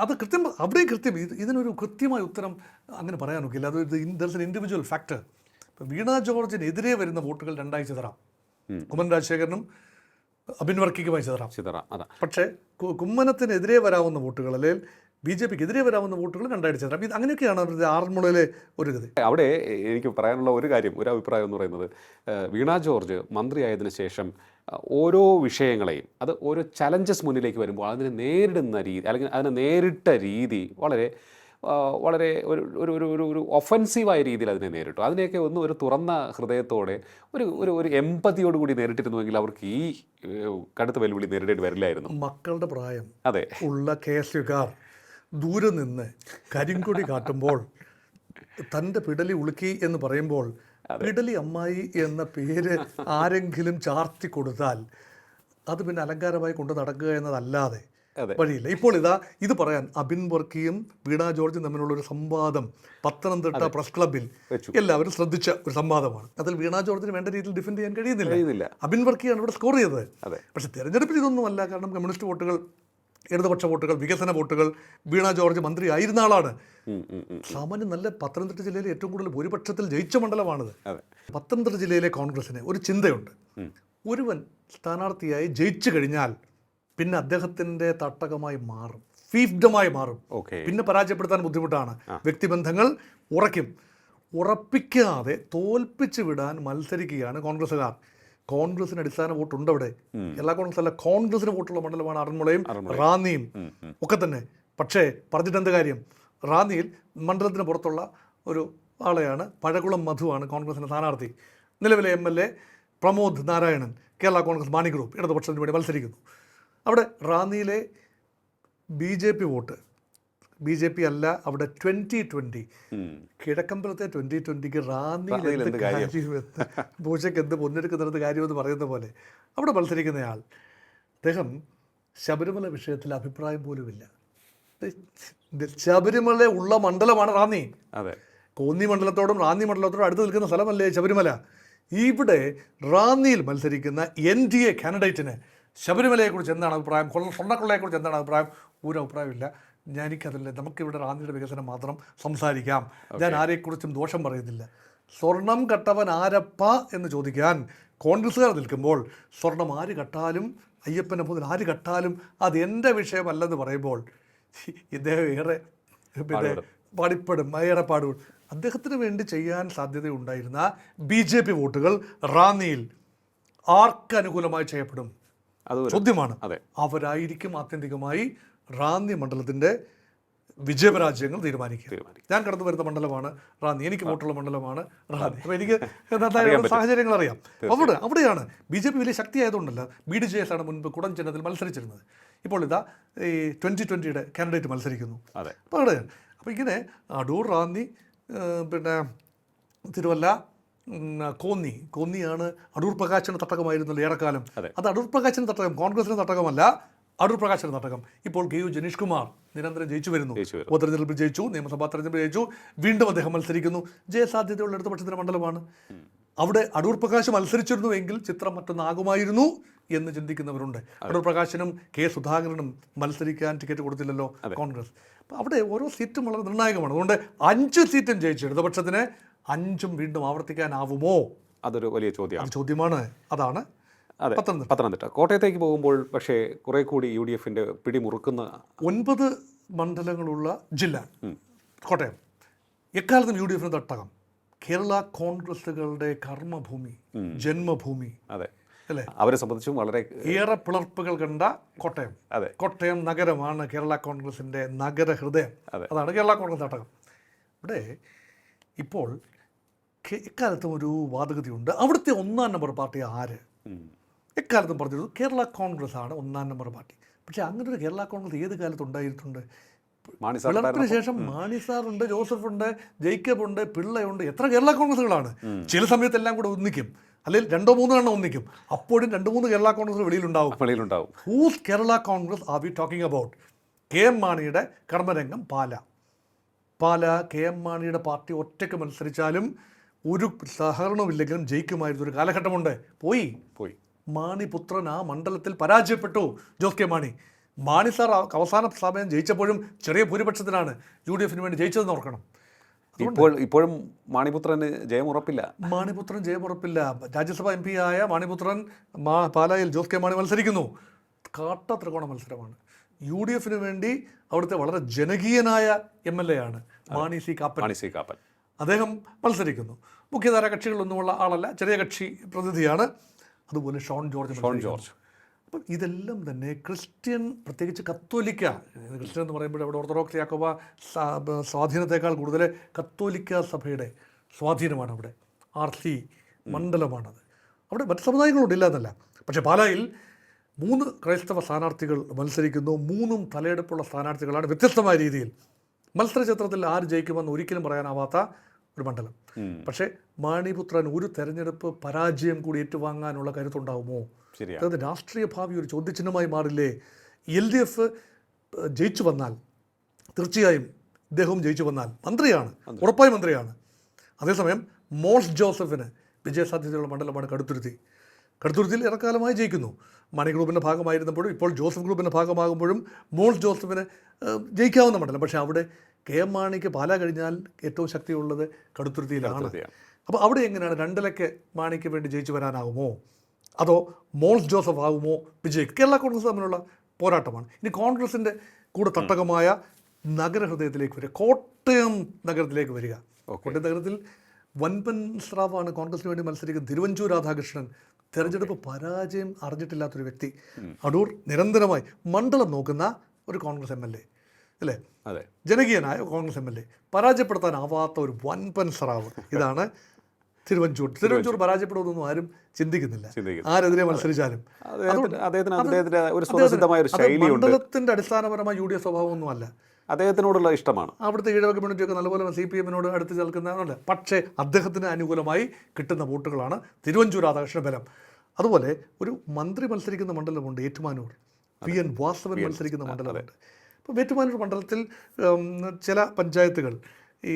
അത് കൃത്യം, അവിടെയും കൃത്യം. ഇതിനൊരു കൃത്യമായ ഉത്തരം അങ്ങനെ പറയാൻ നോക്കില്ല. അത് ദർസ് എൻ ഇൻഡിവിജ്വൽ ഫാക്ടർ. ഇപ്പം വീണ ജോർജിനെതിരെ വരുന്ന വോട്ടുകൾ രണ്ടായി ചിതറാം. കുമ്മനം രാജശേഖരനും അബിൻ വർക്കിക്കുമായി ചിതറാം. പക്ഷേ കുമ്മനത്തിനെതിരെ വരാവുന്ന വോട്ടുകൾ, അല്ലെങ്കിൽ BJPക്ക് എതിരെ വരാവുന്ന വോട്ടുകൾ രണ്ടായിട്ട് ചിതറാം. ഇത് അങ്ങനെയൊക്കെയാണ് അവരുടെ ആറന്മുളയിലെ ഒരു ഗതി. അവിടെ എനിക്ക് പറയാനുള്ള ഒരു കാര്യം, ഒരു അഭിപ്രായം എന്ന് പറയുന്നത്, വീണ ജോർജ് മന്ത്രിയായതിനു ശേഷം ഓരോ വിഷയങ്ങളെയും, അത് ഓരോ ചലഞ്ചസ് മുന്നിലേക്ക് വരുമ്പോൾ അതിനെ നേരിടുന്ന രീതി, അല്ലെങ്കിൽ അതിനെ നേരിട്ട രീതി വളരെ ഒരു ഒഫൻസീവായ രീതിയിൽ അതിനെ നേരിട്ടു. അതിനെയൊക്കെ ഒന്ന് ഒരു തുറന്ന ഹൃദയത്തോടെ ഒരു എമ്പതിയോടുകൂടി നേരിട്ടിരുന്നുവെങ്കിൽ അവർക്ക് ഈ കടുത്ത വെല്ലുവിളി നേരിടേണ്ടി വരില്ലായിരുന്നു. മക്കളുടെ പ്രായം അതെ ഉള്ള കേസുകാർ ദൂരെ നിന്ന് കരിങ്കൊടി കാട്ടുമ്പോൾ തൻ്റെ പിടലി ഉളുക്കി എന്ന് പറയുമ്പോൾ പിടലി അമ്മായി എന്ന പേര് ആരെങ്കിലും ചാർത്തി കൊടുത്താൽ അത് പിന്നെ അലങ്കാരമായി കൊണ്ട് നടക്കുക എന്നതല്ലാതെ വഴിയില്ല. ഇപ്പോൾ ഇത് പറയാൻ അബിൻ വർക്കിയും വീണ ജോർജും തമ്മിലുള്ള ഒരു സംവാദം പത്തനംതിട്ട പ്രസ് ക്ലബ്ബിൽ എല്ലാവരും ശ്രദ്ധിച്ച ഒരു സംവാദമാണ്. അതിൽ വീണ ജോർജിന് വേണ്ട രീതിയിൽ ഡിഫെൻഡ് ചെയ്യാൻ കഴിയുന്നില്ല. അബിൻ വർക്കിയാണ് ഇവിടെ സ്കോർ ചെയ്തത്. പക്ഷേ തെരഞ്ഞെടുപ്പിൽ ഇതൊന്നുമല്ല. കാരണം കമ്മ്യൂണിസ്റ്റ് വോട്ടുകൾ, ഇടതുപക്ഷ വോട്ടുകൾ, വികസന വോട്ടുകൾ, വീണ ജോർജ് മന്ത്രി ആയിരുന്ന ആളാണ്. സാമാന്യം നല്ല പത്തനംതിട്ട ജില്ലയിലെ ഏറ്റവും കൂടുതൽ ഭൂരിപക്ഷത്തിൽ ജയിച്ച മണ്ഡലമാണിത്. പത്തനംതിട്ട ജില്ലയിലെ കോൺഗ്രസിന് ഒരു ചിന്തയുണ്ട്. ഒരുവൻ സ്ഥാനാർത്ഥിയായി ജയിച്ചു കഴിഞ്ഞാൽ പിന്നെ അദ്ദേഹത്തിൻ്റെ തട്ടകമായി മാറും, ഫീഫ്ഡമായി മാറും. പിന്നെ പരാജയപ്പെടുത്താൻ ബുദ്ധിമുട്ടാണ്. വ്യക്തിബന്ധങ്ങൾ ഉറപ്പിക്കാതെ തോൽപ്പിച്ചു വിടാൻ മത്സരിക്കുകയാണ് കോൺഗ്രസ്സുകാർ. കോൺഗ്രസിന് അടിസ്ഥാന വോട്ടുണ്ട് അവിടെ. എല്ലാ കോൺഗ്രസ് അല്ല, കോൺഗ്രസിന് വോട്ടുള്ള മണ്ഡലമാണ് ആറന്മുളയും റാന്നിയും ഒക്കെ തന്നെ. പക്ഷേ പറഞ്ഞിട്ട് എന്ത് കാര്യം? റാന്നിയിൽ മണ്ഡലത്തിന് പുറത്തുള്ള ഒരു ആളെയാണ്, പഴകുളം മധുവാണ് കോൺഗ്രസിൻ്റെ സ്ഥാനാർത്ഥി. നിലവിലെ MLA പ്രമോദ് നാരായണൻ, കേരള കോൺഗ്രസ് മാണി ഗ്രൂപ്പ്, ഇടതുപക്ഷത്തിന് വേണ്ടി മത്സരിക്കുന്നു. അവിടെ റാന്നിയിലെ BJP വോട്ട്, BJP അല്ല, അവിടെ 2020 കിഴക്കമ്പലത്തെ 2020ക്ക് റാന്നിയിൽ എന്ത് കാര്യം, പൂച്ചയ്ക്ക് എന്ത് പൊന്നെടുക്കുന്നിടത്ത് കാര്യമെന്ന് പറയുന്ന പോലെ അവിടെ മത്സരിക്കുന്നയാൾ, അദ്ദേഹം ശബരിമല വിഷയത്തിൽ അഭിപ്രായം പോലുമില്ല. ശബരിമല ഉള്ള മണ്ഡലമാണ് റാന്നി. കോന്നി മണ്ഡലത്തോടും റാന്നി മണ്ഡലത്തോടും അടുത്ത് നിൽക്കുന്ന സ്ഥലമല്ലേ ശബരിമല. ഇവിടെ റാന്നിയിൽ മത്സരിക്കുന്ന NDA കാൻഡിഡേറ്റിന് ശബരിമലയെക്കുറിച്ച് എന്താണ് അഭിപ്രായം, സ്വർണ്ണക്കൊള്ളയെക്കുറിച്ച് എന്താണ് അഭിപ്രായം? ഒരു അഭിപ്രായമില്ല. എനിക്കതല്ല, നമുക്കിവിടെ റാന്നിയുടെ വികസനം മാത്രം സംസാരിക്കാം. ഞാൻ ആരെക്കുറിച്ചും ദോഷം പറയുന്നില്ല. സ്വർണം കട്ടവൻ ആരപ്പ എന്ന് ചോദിക്കാൻ കോൺഗ്രസ്സുകാർ നിൽക്കുമ്പോൾ സ്വർണം ആര് കട്ടാലും, അയ്യപ്പനെ മുതൽ ആര് കട്ടാലും അത് എൻ്റെ വിഷയമല്ലെന്ന് പറയുമ്പോൾ ഇദ്ദേഹം ഏറെ ഏറെ പാടുപെടും. അദ്ദേഹത്തിന് വേണ്ടി ചെയ്യാൻ സാധ്യതയുണ്ടായിരുന്ന BJP വോട്ടുകൾ റാന്നിയിൽ ആർക്ക് അനുകൂലമായി ചെയ്യപ്പെടും? ചോദ്യമാണ്. അവരായിരിക്കും ആത്യന്തികമായി റാന്നി മണ്ഡലത്തിൻ്റെ വിജയപരാജയങ്ങൾ തീരുമാനിക്കുക. ഞാൻ കടന്നു വരുന്ന മണ്ഡലമാണ് റാന്നി, എനിക്ക് വോട്ടുള്ള മണ്ഡലമാണ് റാന്നി. അപ്പോൾ എനിക്ക് സാഹചര്യങ്ങൾ അറിയാം. അവിടെയാണ് BJP വലിയ ശക്തിയായതുകൊണ്ടല്ല. BDJS ആണ് മുൻപ് കുടം ചിഹ്നത്തിൽ മത്സരിച്ചിരുന്നത്. ഇപ്പോൾ ഈ 2020 കാൻഡിഡേറ്റ് മത്സരിക്കുന്നു. അപ്പോൾ അവിടെയാണ്. അപ്പോൾ ഇങ്ങനെ അടൂർ, റാന്നി, പിന്നെ തിരുവല്ല, കോന്നിയാണ് അടൂർ പ്രകാശിൻ്റെ തട്ടകമായിരുന്നല്ലോ ഏറെക്കാലം. അത് അടൂർ പ്രകാശിൻ്റെ തട്ടകം, കോൺഗ്രസിൻ്റെ തട്ടകമല്ല, അടൂർ പ്രകാശിൻ്റെ തട്ടകം. ഇപ്പോൾ KU ജനീഷ് കുമാർ നിരന്തരം ജയിച്ചു വരുന്നു. ഉപതെരഞ്ഞെടുപ്പിൽ ജയിച്ചു, നിയമസഭാ തെരഞ്ഞെടുപ്പിൽ ജയിച്ചു, വീണ്ടും അദ്ദേഹം മത്സരിക്കുന്നു. ജയസാധ്യതയുള്ള ഇടതുപക്ഷത്തിൻ്റെ മണ്ഡലമാണ്. അവിടെ അടൂർ പ്രകാശ് മത്സരിച്ചിരുന്നുവെങ്കിൽ ചിത്രം മറ്റൊന്നാകുമായിരുന്നു എന്ന് ചിന്തിക്കുന്നവരുണ്ട്. അടൂർ പ്രകാശിനും സുധാകരനും മത്സരിക്കാൻ ടിക്കറ്റ് കൊടുത്തില്ലല്ലോ കോൺഗ്രസ്. അപ്പോൾ അവിടെ ഓരോ സീറ്റും വളരെ നിർണായകമാണ്. അതുകൊണ്ട് 5 സീറ്റും ജയിച്ചു ഇടതുപക്ഷത്തിന് 5ഉം വീണ്ടും ആവർത്തിക്കാനാവുമോ? അതൊരു വലിയ ചോദ്യമാണ്. അതാണ് പത്തനംതിട്ട. കോട്ടയത്തേക്ക് പോകുമ്പോൾ പക്ഷേ കുറെ കൂടി UDFന്റെ പിടിമുറുക്കുന്ന 9 മണ്ഡലങ്ങളുള്ള ജില്ല കോട്ടയം. എക്കാലത്തും UDFന് തട്ടകം. കേരള കോൺഗ്രസുകളുടെ കർമ്മഭൂമി, ജന്മഭൂമി അല്ലേ? അവരെ സംബന്ധിച്ചും വളരെ ഏറെ പിളർപ്പുകൾ കണ്ട കോട്ടയം. കോട്ടയം നഗരമാണ് കേരള കോൺഗ്രസിൻ്റെ നഗരഹൃദയം. അതാണ് കേരള കോൺഗ്രസ് തട്ടകം. ഇവിടെ ഇപ്പോൾ എക്കാലത്തും ഒരു വാദഗതിയുണ്ട്. അവിടുത്തെ 1-ാം നമ്പർ പാർട്ടി ആര്? എക്കാലത്തും പറഞ്ഞിരുന്നു കേരള കോൺഗ്രസ് ആണ് 1-ാം നമ്പർ പാർട്ടി. പക്ഷേ അങ്ങനെ ഒരു കേരള കോൺഗ്രസ് ഏത് കാലത്ത് ഉണ്ടായിട്ടുണ്ട്? പിളർപ്പിന് ശേഷം മാണി സാറുണ്ട്, ജോസഫ് ഉണ്ട്, ജേക്കബ് ഉണ്ട്, പിള്ളയുണ്ട്. എത്ര കേരള കോൺഗ്രസുകളാണ്? ചില സമയത്ത് എല്ലാം കൂടെ ഒന്നിക്കും. അല്ലെങ്കിൽ 2-3 എണ്ണം ഒന്നിക്കും. അപ്പോഴും 2-3 കേരള കോൺഗ്രസ് വെളിയിലുണ്ടാവും. Whose Kerala Congress are we talking about? K M മാണിയുടെ കർമ്മരംഗം പാല കെ എം മാണിയുടെ പാർട്ടി ഒറ്റയ്ക്ക് മത്സരിച്ചാലും ഒരു സഹകരണമില്ലെങ്കിലും ജയിക്കുമായിരുന്നു ഒരു കാലഘട്ടമുണ്ട്. പോയി മാണിപുത്രൻ ആ മണ്ഡലത്തിൽ പരാജയപ്പെട്ടു. ജോസ് കെ മാണി സാർ അവസാന സമയം ജയിച്ചപ്പോഴും ചെറിയ ഭൂരിപക്ഷത്തിനാണ് UDF വേണ്ടി ജയിച്ചതെന്ന് ഓർക്കണം. ഇപ്പോഴും മാണിപുത്രന് ജയമുറപ്പില്ല. രാജ്യസഭ MP ആയ മാണിപുത്രൻ പാലായിൽ ജോസ് കെ മാണി മത്സരിക്കുന്നു. കാട്ട ത്രികോണ മത്സരമാണ്. UDF വേണ്ടി അവിടുത്തെ വളരെ ജനകീയനായ MLA ആണ് മാണി സി കാപ്പൻ. അദ്ദേഹം മത്സരിക്കുന്നു. മുഖ്യധാര കക്ഷികളൊന്നുമുള്ള ആളല്ല, ചെറിയ കക്ഷി പ്രതിനിധിയാണ്. അതുപോലെ ഷോൺ ജോർജ്. അപ്പം ഇതെല്ലാം തന്നെ ക്രിസ്ത്യൻ, പ്രത്യേകിച്ച് കത്തോലിക്ക, ക്രിസ്ത്യൻ എന്ന് പറയുമ്പോൾ അവിടെ ഓർത്തഡോക്സ് യാക്കോബ സ്വാധീനത്തെക്കാൾ കൂടുതൽ കത്തോലിക്ക സഭയുടെ സ്വാധീനമാണ് അവിടെ. RC മണ്ഡലമാണത്. അവിടെ മറ്റ് സമുദായങ്ങളുണ്ട്, ഇല്ല എന്നല്ല. പക്ഷേ പാലായിൽ 3 ക്രൈസ്തവ സ്ഥാനാർത്ഥികൾ മത്സരിക്കുന്നു. 3ഉം തലയെടുപ്പുള്ള സ്ഥാനാർത്ഥികളാണ്. വ്യത്യസ്തമായ രീതിയിൽ മത്സരചിത്രത്തിൽ ആര് ജയിക്കുമെന്ന് ഒരിക്കലും പറയാനാവാത്ത ഒരു മണ്ഡലം. പക്ഷേ മാണിപുത്രൻ ഒരു തെരഞ്ഞെടുപ്പ് പരാജയം കൂടി ഏറ്റുവാങ്ങാനുള്ള കരുത്തുണ്ടാവുമോ? അതായത് രാഷ്ട്രീയ ഭാവി ഒരു ചോദ്യചിഹ്നമായി മാറില്ലേ? LDF ജയിച്ചു വന്നാൽ തീർച്ചയായും ഇദ്ദേഹവും ജയിച്ചു വന്നാൽ മന്ത്രിയാണ്, ഉറപ്പായി മന്ത്രിയാണ്. അതേസമയം മോൾസ് ജോസഫിന് വിജയസാധ്യതയുള്ള മണ്ഡലമാണ് കടുത്തുരുത്തിയിൽ ഏറെക്കാലമായി ജയിക്കുന്നു. മാണി ഗ്രൂപ്പിൻ്റെ ഭാഗമായിരുന്നപ്പോഴും ഇപ്പോൾ ജോസഫ് ഗ്രൂപ്പിൻ്റെ ഭാഗമാകുമ്പോഴും മോൾസ് ജോസഫിന് ജയിക്കാവുന്ന മണ്ഡലം. പക്ഷേ അവിടെ കെ എം മാണിക്ക് പാല കഴിഞ്ഞാൽ ഏറ്റവും ശക്തിയുള്ളത് കടുത്തുരുത്തിയിലാണ്. അപ്പോൾ അവിടെ എങ്ങനെയാണ് 2 മാണിക്ക് വേണ്ടി ജയിച്ചു വരാനാകുമോ, അതോ മോൾസ് ജോസഫ് ആകുമോ വിജയിക്കും? കേരള കോൺഗ്രസ് തമ്മിലുള്ള പോരാട്ടമാണ്. ഇനി കോൺഗ്രസിൻ്റെ കൂടെ തട്ടകമായ നഗരഹൃദയത്തിലേക്ക് വരിക, കോട്ടയം നഗരത്തിലേക്ക് വരിക. കോട്ടയം നഗരത്തിൽ വൻപൻ സ്രാവാണ് കോൺഗ്രസിന് വേണ്ടി മത്സരിക്കുന്ന തിരുവഞ്ചൂർ രാധാകൃഷ്ണൻ. തെരഞ്ഞെടുപ്പ് പരാജയം അറിഞ്ഞിട്ടില്ലാത്തൊരു വ്യക്തി. അടൂർ നിരന്തരമായി മണ്ഡലം നോക്കുന്ന ഒരു കോൺഗ്രസ് MLA അല്ലേ? ജനകീയനായ കോൺഗ്രസ് MLA. പരാജയപ്പെടുത്താനാവാത്ത ഒരു വൻപൻ സ്രാവ് ഇതാണ് തിരുവഞ്ചൂർ പരാജയപ്പെടുമെന്നൊന്നും ആരും ചിന്തിക്കുന്നില്ല. ആരെതിരെ മത്സരിച്ചാലും മണ്ഡലത്തിന്റെ അടിസ്ഥാനപരമായ UDF സ്വഭാവമൊന്നുമല്ല. അദ്ദേഹത്തിനോടുള്ള ഇഷ്ടമാണ്. അവിടുത്തെ ഈഴവ കമ്മ്യൂണിറ്റിയൊക്കെ നല്ലപോലെ CPM അടുത്ത് ചേർക്കുന്നതല്ല. പക്ഷേ അദ്ദേഹത്തിന് അനുകൂലമായി കിട്ടുന്ന വോട്ടുകളാണ് തിരുവഞ്ചൂർ രാധാകൃഷ്ണ ബലം. അതുപോലെ ഒരു മന്ത്രി മത്സരിക്കുന്ന മണ്ഡലമുണ്ട്, ഏറ്റുമാനൂർ. PN വാസവൻ മത്സരിക്കുന്ന മണ്ഡലമുണ്ട്. അപ്പോൾ ഏറ്റുമാനൂർ മണ്ഡലത്തിൽ ചില പഞ്ചായത്തുകൾ ഈ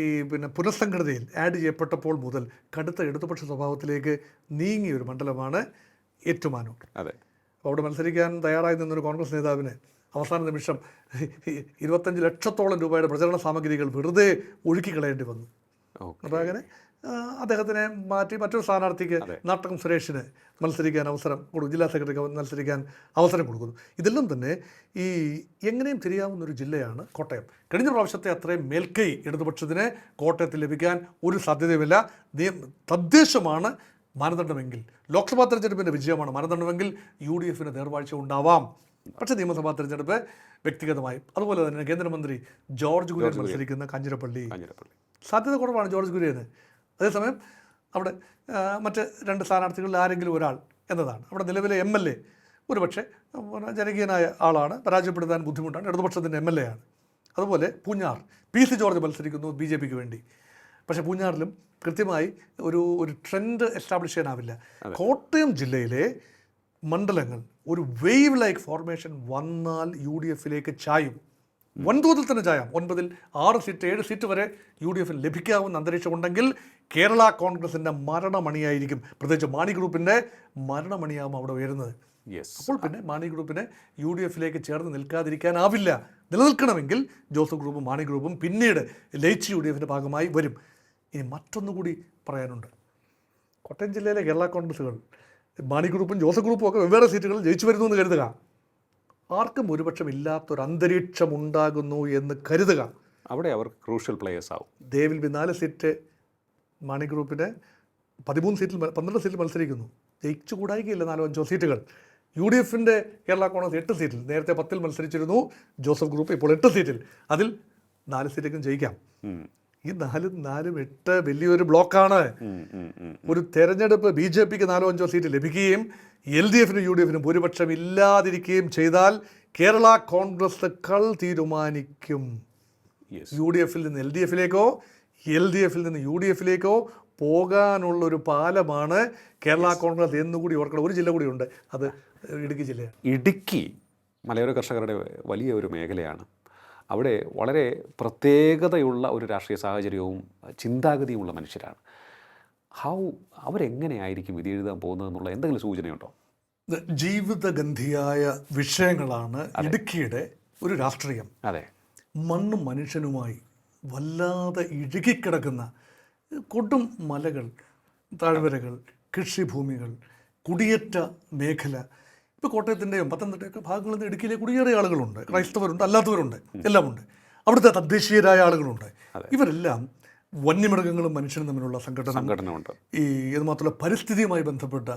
പുനഃസംഘടനയിൽ ആഡ് ചെയ്യപ്പെട്ടപ്പോൾ മുതൽ കടുത്ത ഇടതുപക്ഷ സ്വഭാവത്തിലേക്ക് നീങ്ങിയ ഒരു മണ്ഡലമാണ് ഏറ്റുമാനൂർ. അപ്പോൾ അവിടെ മത്സരിക്കാൻ തയ്യാറായി നിന്നൊരു കോൺഗ്രസ് നേതാവിന് അവസാന നിമിഷം 25 ലക്ഷത്തോളം രൂപയുടെ പ്രചരണ സാമഗ്രികൾ വെറുതെ ഒഴുക്കിക്കളയേണ്ടി വന്നു. അപ്പോൾ അങ്ങനെ അദ്ദേഹത്തിനെ മാറ്റി മറ്റൊരു സ്ഥാനാർത്ഥിക്ക് നാട്ടകം സുരേഷിന് മത്സരിക്കാൻ അവസരം കൊടുക്കും, ജില്ലാ സെക്രട്ടറിക്ക് മത്സരിക്കാൻ അവസരം കൊടുക്കുന്നു. ഇതെല്ലാം തന്നെ ഈ എങ്ങനെയും തിരിയാവുന്നൊരു ജില്ലയാണ് കോട്ടയം. കഴിഞ്ഞ പ്രാവശ്യത്തെ അത്രയും മേൽക്കൈ ഇടതുപക്ഷത്തിന് കോട്ടയത്തിൽ ലഭിക്കാൻ ഒരു സാധ്യതയുമില്ല. തദ്ദേശമാണ് മാനദണ്ഡമെങ്കിൽ, ലോക്സഭാ തെരഞ്ഞെടുപ്പിൻ്റെ വിജയമാണ് മാനദണ്ഡമെങ്കിൽ UDF നേർവാഴ്ച ഉണ്ടാവാം. പക്ഷേ നിയമസഭാ തെരഞ്ഞെടുപ്പ് വ്യക്തിഗതമായും അതുപോലെ തന്നെ കേന്ദ്രമന്ത്രി ജോർജ് കുര്യൻ മത്സരിക്കുന്ന കാഞ്ഞിരപ്പള്ളി സാധ്യത കുറവാണ് ജോർജ് കുര്യന്. അതേസമയം അവിടെ മറ്റ് 2 സ്ഥാനാർത്ഥികളിൽ ആരെങ്കിലും ഒരാൾ എന്നതാണ്. അവിടെ നിലവിലെ MLA ഒരുപക്ഷെ ജനകീയനായ ആളാണ്, പരാജയപ്പെടുത്താൻ ബുദ്ധിമുട്ടാണ്, ഇടതുപക്ഷത്തിൻ്റെ MLA ആണ്. അതുപോലെ പൂഞ്ഞാർ PC ജോർജ് മത്സരിക്കുന്നു BJPക്ക് വേണ്ടി. പക്ഷേ പൂഞ്ഞാറിലും കൃത്യമായി ഒരു ട്രെൻഡ് എസ്റ്റാബ്ലിഷ് ചെയ്യാനാവില്ല. കോട്ടയം ജില്ലയിലെ മണ്ഡലങ്ങൾ ഒരു വേവ് ലൈക്ക് ഫോർമേഷൻ വന്നാൽ UDFിലേക്ക് ചായും. വൻതോതിൽ തന്നെ ചായാം. 9-ൽ 6 സീറ്റ് 7 സീറ്റ് വരെ UDF ലഭിക്കാവുന്ന അന്തരീക്ഷമുണ്ടെങ്കിൽ കേരള കോൺഗ്രസിൻ്റെ മരണമണിയായിരിക്കും. പ്രത്യേകിച്ച് മാണി ഗ്രൂപ്പിൻ്റെ മരണമണിയാവും അവിടെ ഉയരുന്നത്. അപ്പോൾ പിന്നെ മാണി ഗ്രൂപ്പിനെ UDFിലേക്ക് ചേർന്ന് നിൽക്കാതിരിക്കാനാവില്ല. നിലനിൽക്കണമെങ്കിൽ ജോസഫ് ഗ്രൂപ്പും മാണി ഗ്രൂപ്പും പിന്നീട് ലയിച്ച് UDFിൻ്റെ ഭാഗമായി വരും. ഇനി മറ്റൊന്നുകൂടി പറയാനുണ്ട്. കോട്ടയം ജില്ലയിലെ കേരള കോൺഗ്രസുകൾ മാണി ഗ്രൂപ്പും ജോസഫ് ഗ്രൂപ്പും ഒക്കെ വെവ്വേറെ സീറ്റുകളിൽ ജയിച്ചു വരുന്നു എന്ന് കരുതുക. ആർക്കും ഭൂരിപക്ഷം ഇല്ലാത്തൊരു അന്തരീക്ഷം ഉണ്ടാകുന്നു എന്ന് കരുതുക. അവിടെ അവർ ക്രൂഷ്യൽ പ്ലേയേഴ്സ് ആവും. They will be 4 seat Mani ഗ്രൂപ്പിന് 13 സീറ്റിൽ 12 സീറ്റിൽ മത്സരിക്കുന്നു. ജയിച്ചു കൂടായികയില്ല 4-5 സീറ്റുകൾ. UDFിൻ്റെ കേരള കോൺഗ്രസ് 8 സീറ്റിൽ, നേരത്തെ 10-ൽ മത്സരിച്ചിരുന്നു ജോസഫ് ഗ്രൂപ്പ്, ഇപ്പോൾ 8 സീറ്റിൽ. അതിൽ 4 സീറ്റേക്കും ജയിക്കാം. ഈ 4-ഉം 8 വലിയൊരു ബ്ലോക്കാണ്. ഒരു തെരഞ്ഞെടുപ്പ് BJPക്ക് 4-5 സീറ്റ് ലഭിക്കുകയും LDFിനും UDFിനും ഭൂരിപക്ഷം ഇല്ലാതിരിക്കുകയും ചെയ്താൽ കേരള കോൺഗ്രസ് തീരുമാനിക്കും. UDFിൽ നിന്ന് LDFിലേക്കോ LDFിൽ നിന്ന് UDFിലേക്കോ പോകാനുള്ളൊരു പാലമാണ് കേരള കോൺഗ്രസ് എന്നുകൂടി ഓർക്കണം. ഒരു ജില്ല കൂടിയുണ്ട്, അത് ഇടുക്കി ജില്ലയാണ്. ഇടുക്കി മലയോര കർഷകരുടെ വലിയ ഒരു മേഖലയാണ്. അവിടെ വളരെ പ്രത്യേകതയുള്ള ഒരു രാഷ്ട്രീയ സാഹചര്യവും ചിന്താഗതിയുമുള്ള മനുഷ്യരാണ്. അവരെങ്ങനെയായിരിക്കും വിധി എഴുതാൻ പോകുന്നതെന്നുള്ള എന്തെങ്കിലും സൂചനയുണ്ടോ? ജീവിതഗന്ധിയായ വിഷയങ്ങളാണ് ഇടുക്കിയുടെ ഒരു രാഷ്ട്രീയം. അതെ, മണ്ണും മനുഷ്യനുമായി വല്ലാതെ ഇഴുകിക്കിടക്കുന്ന കൊടും മലകൾ, താഴ്വരകൾ, കൃഷിഭൂമികൾ, കുടിയേറ്റ മേഖല. ഇപ്പോൾ കോട്ടയത്തിൻ്റെയും പത്തനംതിട്ടയൊക്കെ ഭാഗങ്ങളിൽ നിന്ന് ഇടുക്കിയിലേക്ക് കുടിയേറിയ ആളുകളുണ്ട്. ക്രൈസ്തവരുണ്ട്, അല്ലാത്തവരുണ്ട്, എല്ലാമുണ്ട്. അവിടുത്തെ തദ്ദേശീയരായ ആളുകളുണ്ട്. ഇവരെല്ലാം വന്യമൃഗങ്ങളും മനുഷ്യനും തമ്മിലുള്ള സംഘടനയുണ്ട്. ഇത് മാത്രമല്ല പരിസ്ഥിതിയുമായി ബന്ധപ്പെട്ട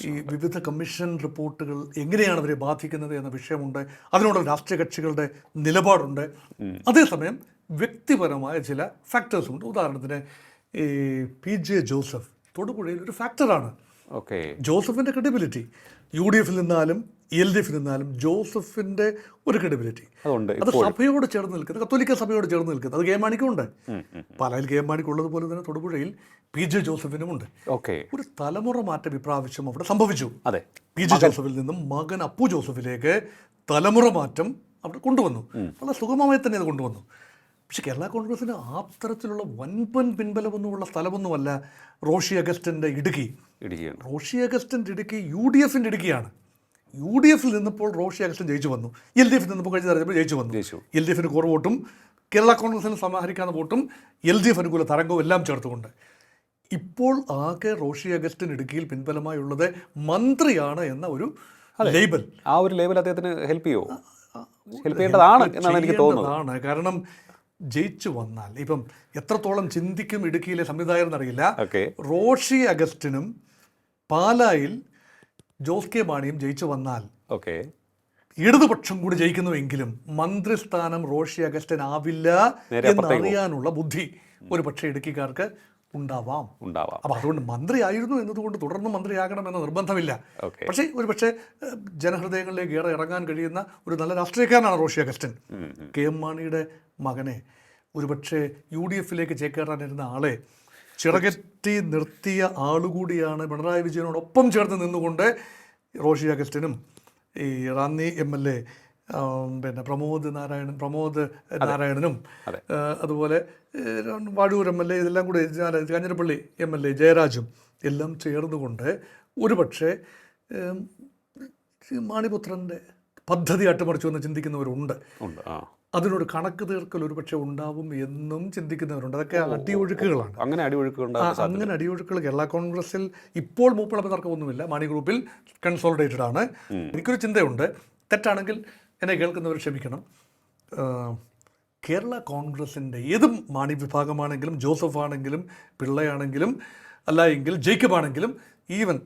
ഈ വിവിധ കമ്മീഷൻ റിപ്പോർട്ടുകൾ എങ്ങനെയാണ് അവരെ ബാധിക്കുന്നത് എന്ന വിഷയമുണ്ട്. അതിനോട് രാഷ്ട്രീയ കക്ഷികളുടെ നിലപാടുണ്ട്. അതേസമയം വ്യക്തിപരമായ ചില ഫാക്ടേഴ്സുണ്ട്. ഉദാഹരണത്തിന് ഈ PJ ജോസഫ് തൊടുപുഴയിൽ ഒരു ഫാക്ടറാണ്. ജോസഫിൻ്റെ ക്രെഡിബിലിറ്റി UDF നിന്നാലും LDF നിന്നാലും ജോസഫിൻ്റെ ഒരു ക്രെഡിബിലിറ്റി അത് സഭയോട് ചേർന്ന് നിൽക്കുന്നത്, കത്തോലിക്ക സഭയോട് ചേർന്ന് നിൽക്കുന്നത്. അത് KM-മാണിക്കുണ്ട്. പാലായിൽ KM-മാണിക്കുള്ളതുപോലെ തന്നെ തൊടുപുഴയിൽ PJ ജോസഫിനുമുണ്ട്. ഒരു തലമുറ മാറ്റം ഇപ്രാവശ്യം അവിടെ സംഭവിച്ചു. PJ ജോസഫിൽ നിന്നും മകൻ അപ്പു ജോസഫിലേക്ക് തലമുറ മാറ്റം അവിടെ കൊണ്ടുവന്നു. വളരെ സുഗമമായി തന്നെ അത് കൊണ്ടുവന്നു. പക്ഷെ കേരള കോൺഗ്രസിന് ആ തരത്തിലുള്ള വൻപൻ പിൻബലമൊന്നുമുള്ള സ്ഥലമൊന്നുമല്ല റോഷി അഗസ്റ്റിൻ്റെ ഇടുക്കി. റോഷി അഗസ്റ്റിൻ്റെ ഇടുക്കി UDF-ൻ്റെ ഇടുക്കിയാണ്. UDF-ൽ നിന്നപ്പോൾ റോഷി അഗസ്റ്റിൻ ജയിച്ചു വന്നു. LDF-ൽ നിന്നപ്പോൾ കഴിഞ്ഞ തെരഞ്ഞെടുപ്പിൽ ജയിച്ചു വന്നു. LDF-ന് കുറവ് വോട്ടും കേരള കോൺഗ്രസിന് സമാഹരിക്കാവുന്ന വോട്ടും LDF അനുകൂല തരംഗവും എല്ലാം ചേർത്തുകൊണ്ട് ഇപ്പോൾ ആകെ റോഷി അഗസ്റ്റിൻ ഇടുക്കിയിൽ പിൻബലമായുള്ളത് മന്ത്രിയാണ് എന്ന ഒരു ലേബൽ. ആ ഒരു ലേബൽ അദ്ദേഹത്തിന് ഹെൽപ്പ് ചെയ്യേണ്ടതാണ് എന്നാണ് എനിക്ക് തോന്നുന്നത്. കാരണം ജയിച്ചു വന്നാൽ ഇപ്പം എത്രത്തോളം ചിന്തിക്കും ഇടുക്കിയിലെ സംവിധായകർ എന്നറിയില്ല. റോഷി അഗസ്റ്റിനും പാലായിൽ ജോസ് കെ മാണിയും ജയിച്ചു വന്നാൽ ഇടതുപക്ഷം കൂടി ജയിക്കുന്നുവെങ്കിലും മന്ത്രിസ്ഥാനം റോഷി അഗസ്റ്റിൻ ആവില്ല എന്നറിയാനുള്ള ബുദ്ധി ഒരു പക്ഷേ ഇടുക്കിക്കാർക്ക് ഉണ്ടാവാം. അപ്പം അതുകൊണ്ട് മന്ത്രിയായിരുന്നു എന്നതുകൊണ്ട് തുടർന്ന് മന്ത്രിയാകണമെന്ന നിർബന്ധമില്ല. പക്ഷേ ഒരു പക്ഷേ ജനഹൃദയങ്ങളിലേക്ക് ഏറെ ഇറങ്ങാൻ കഴിയുന്ന ഒരു നല്ല രാഷ്ട്രീയക്കാരനാണ് റോഷി അഗസ്റ്റിൻ. KM മാണിയുടെ മകനെ ഒരുപക്ഷെ UDF-ലേക്ക് ചേക്കേറാനിരുന്ന ആളെ ചിറകറ്റി നിർത്തിയ ആളുകൂടിയാണ് പിണറായി വിജയനോടൊപ്പം ചേർന്ന് നിന്നുകൊണ്ട് റോഷി അഗസ്റ്റിനും ഈ റാന്നി MLA പിന്നെ പ്രമോദ് നാരായണനും അതുപോലെ വാഴൂർ MLA ഇതെല്ലാം കൂടി കാഞ്ഞിരപ്പള്ളി MLA ജയരാജും എല്ലാം ചേർന്നുകൊണ്ട് ഒരുപക്ഷെ മാണിപുത്രൻ്റെ പദ്ധതി അട്ടിമറിച്ചു എന്ന് ചിന്തിക്കുന്നവരുണ്ട്. അതിനൊരു കണക്ക് തീർക്കൽ ഒരു പക്ഷേ ഉണ്ടാവും എന്നും ചിന്തിക്കുന്നവരുണ്ട്. അതൊക്കെ അടിയൊഴുക്കുകളാണ്. അങ്ങനെ അടിയൊഴുക്കുകൾ കേരള കോൺഗ്രസിൽ ഇപ്പോൾ മൂപ്പിളപ്പ് തർക്കമൊന്നുമില്ല. മാണി ഗ്രൂപ്പിൽ കൺസോളിഡേറ്റഡ് ആണ്. എനിക്കൊരു ചിന്തയുണ്ട്, തെറ്റാണെങ്കിൽ എന്നെ കേൾക്കുന്നവർ ക്ഷമിക്കണം. കേരള കോൺഗ്രസിൻ്റെ ഏത് മാണി വിഭാഗമാണെങ്കിലും ജോസഫ് ആണെങ്കിലും പിള്ളയാണെങ്കിലും അല്ല എങ്കിൽ ജേക്കബ് ആണെങ്കിലും ഈവൻ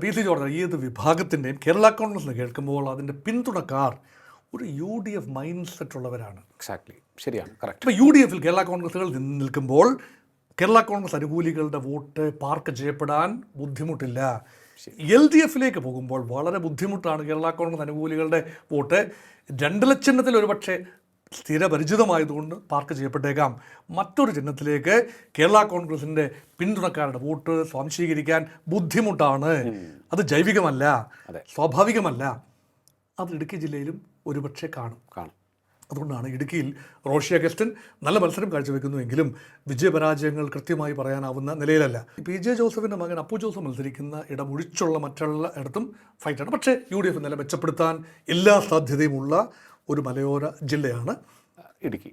PC ജോർജ് ഏത് വിഭാഗത്തിൻ്റെയും കേരള കോൺഗ്രസിനെ കേൾക്കുമ്പോൾ അതിൻ്റെ പിന്തുണക്കാർ ഒരു UDF മൈൻഡ് സെറ്റ് ഉള്ളവരാണ്. ശരിയാണ്, കറക്റ്റ്. ഇപ്പോൾ UDF-ൽ കേരള കോൺഗ്രസുകൾ നിൽക്കുമ്പോൾ കേരള കോൺഗ്രസ് അനുകൂലികളുടെ വോട്ട് പാർക്ക് ചെയ്യപ്പെടാൻ ബുദ്ധിമുട്ടില്ല. LDF-ലേക്ക് പോകുമ്പോൾ വളരെ ബുദ്ധിമുട്ടാണ് കേരള കോൺഗ്രസ് അനുകൂലികളുടെ വോട്ട്. 2 ചിഹ്നത്തിൽ ഒരുപക്ഷെ സ്ഥിരപരിചിതമായതുകൊണ്ട് പാർക്ക് ചെയ്യപ്പെട്ടേക്കാം. മറ്റൊരു ചിഹ്നത്തിലേക്ക് കേരള കോൺഗ്രസിൻ്റെ പിന്തുണക്കാരുടെ വോട്ട് സ്വാംശീകരിക്കാൻ ബുദ്ധിമുട്ടാണ്. അത് ജൈവികമല്ല, സ്വാഭാവികമല്ല. അത് ഇടുക്കി ജില്ലയിലും ഒരുപക്ഷെ കാണും. അതുകൊണ്ടാണ് ഇടുക്കിയിൽ റോഷി അഗസ്റ്റിൻ നല്ല മത്സരം കാഴ്ചവെക്കുന്നുവെങ്കിലും വിജയപരാജയങ്ങൾ കൃത്യമായി പറയാനാവുന്ന നിലയിലല്ല. PJ ജോസഫിൻ്റെ മകൻ അപ്പു ജോസഫ് മത്സരിക്കുന്ന ഇടം ഒഴിച്ചുള്ള മറ്റുള്ള ഇടത്തും ഫൈറ്റാണ്. പക്ഷേ UDF നില മെച്ചപ്പെടുത്താൻ എല്ലാ സാധ്യതയുമുള്ള ഒരു മലയോര ജില്ലയാണ് ഇടുക്കി.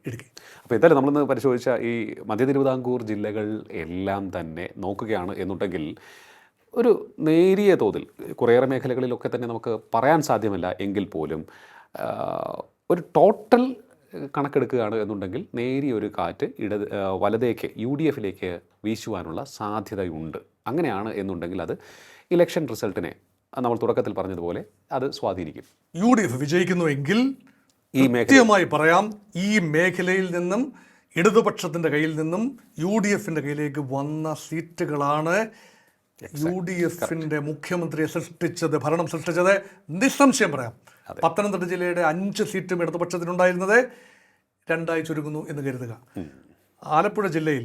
അപ്പോൾ എന്തായാലും നമ്മളിന്ന് പരിശോധിച്ച ഈ മധ്യ തിരുവിതാംകൂർ ജില്ലകൾ എല്ലാം തന്നെ നോക്കുകയാണ് എന്നുണ്ടെങ്കിൽ ഒരു നേരിയ തോതിൽ കുറേയേറെ മേഖലകളിലൊക്കെ തന്നെ നമുക്ക് പറയാൻ സാധ്യമല്ല എങ്കിൽ പോലും ഒരു ടോട്ടൽ കണക്കെടുക്കുകയാണ് എന്നുണ്ടെങ്കിൽ നേരിയ ഒരു കാറ്റ് വലതേക്ക് UDF-ലേക്ക് വീശുവാനുള്ള സാധ്യതയുണ്ട്. അങ്ങനെയാണ് എന്നുണ്ടെങ്കിൽ അത് ഇലക്ഷൻ റിസൾട്ടിനെ നമ്മൾ തുടക്കത്തിൽ പറഞ്ഞതുപോലെ അത് സ്വാധീനിക്കും. UDF വിജയിക്കുന്നുവെങ്കിൽ കൃത്യമായി പറയാം, ഈ മേഖലയിൽ നിന്നും ഇടതുപക്ഷത്തിൻ്റെ കയ്യിൽ നിന്നും UDF-ൻ്റെ കയ്യിലേക്ക് വന്ന സീറ്റുകളാണ് UDF-ൻ്റെ മുഖ്യമന്ത്രിയെ ഭരണം സൃഷ്ടിച്ചത്. നിസ്സംശയം പറയാം. പത്തനംതിട്ട ജില്ലയുടെ 5 സീറ്റും ഇടതുപക്ഷത്തിനുണ്ടായിരുന്നത് 2 ചുരുങ്ങുന്നു എന്ന് കരുതുക. ആലപ്പുഴ ജില്ലയിൽ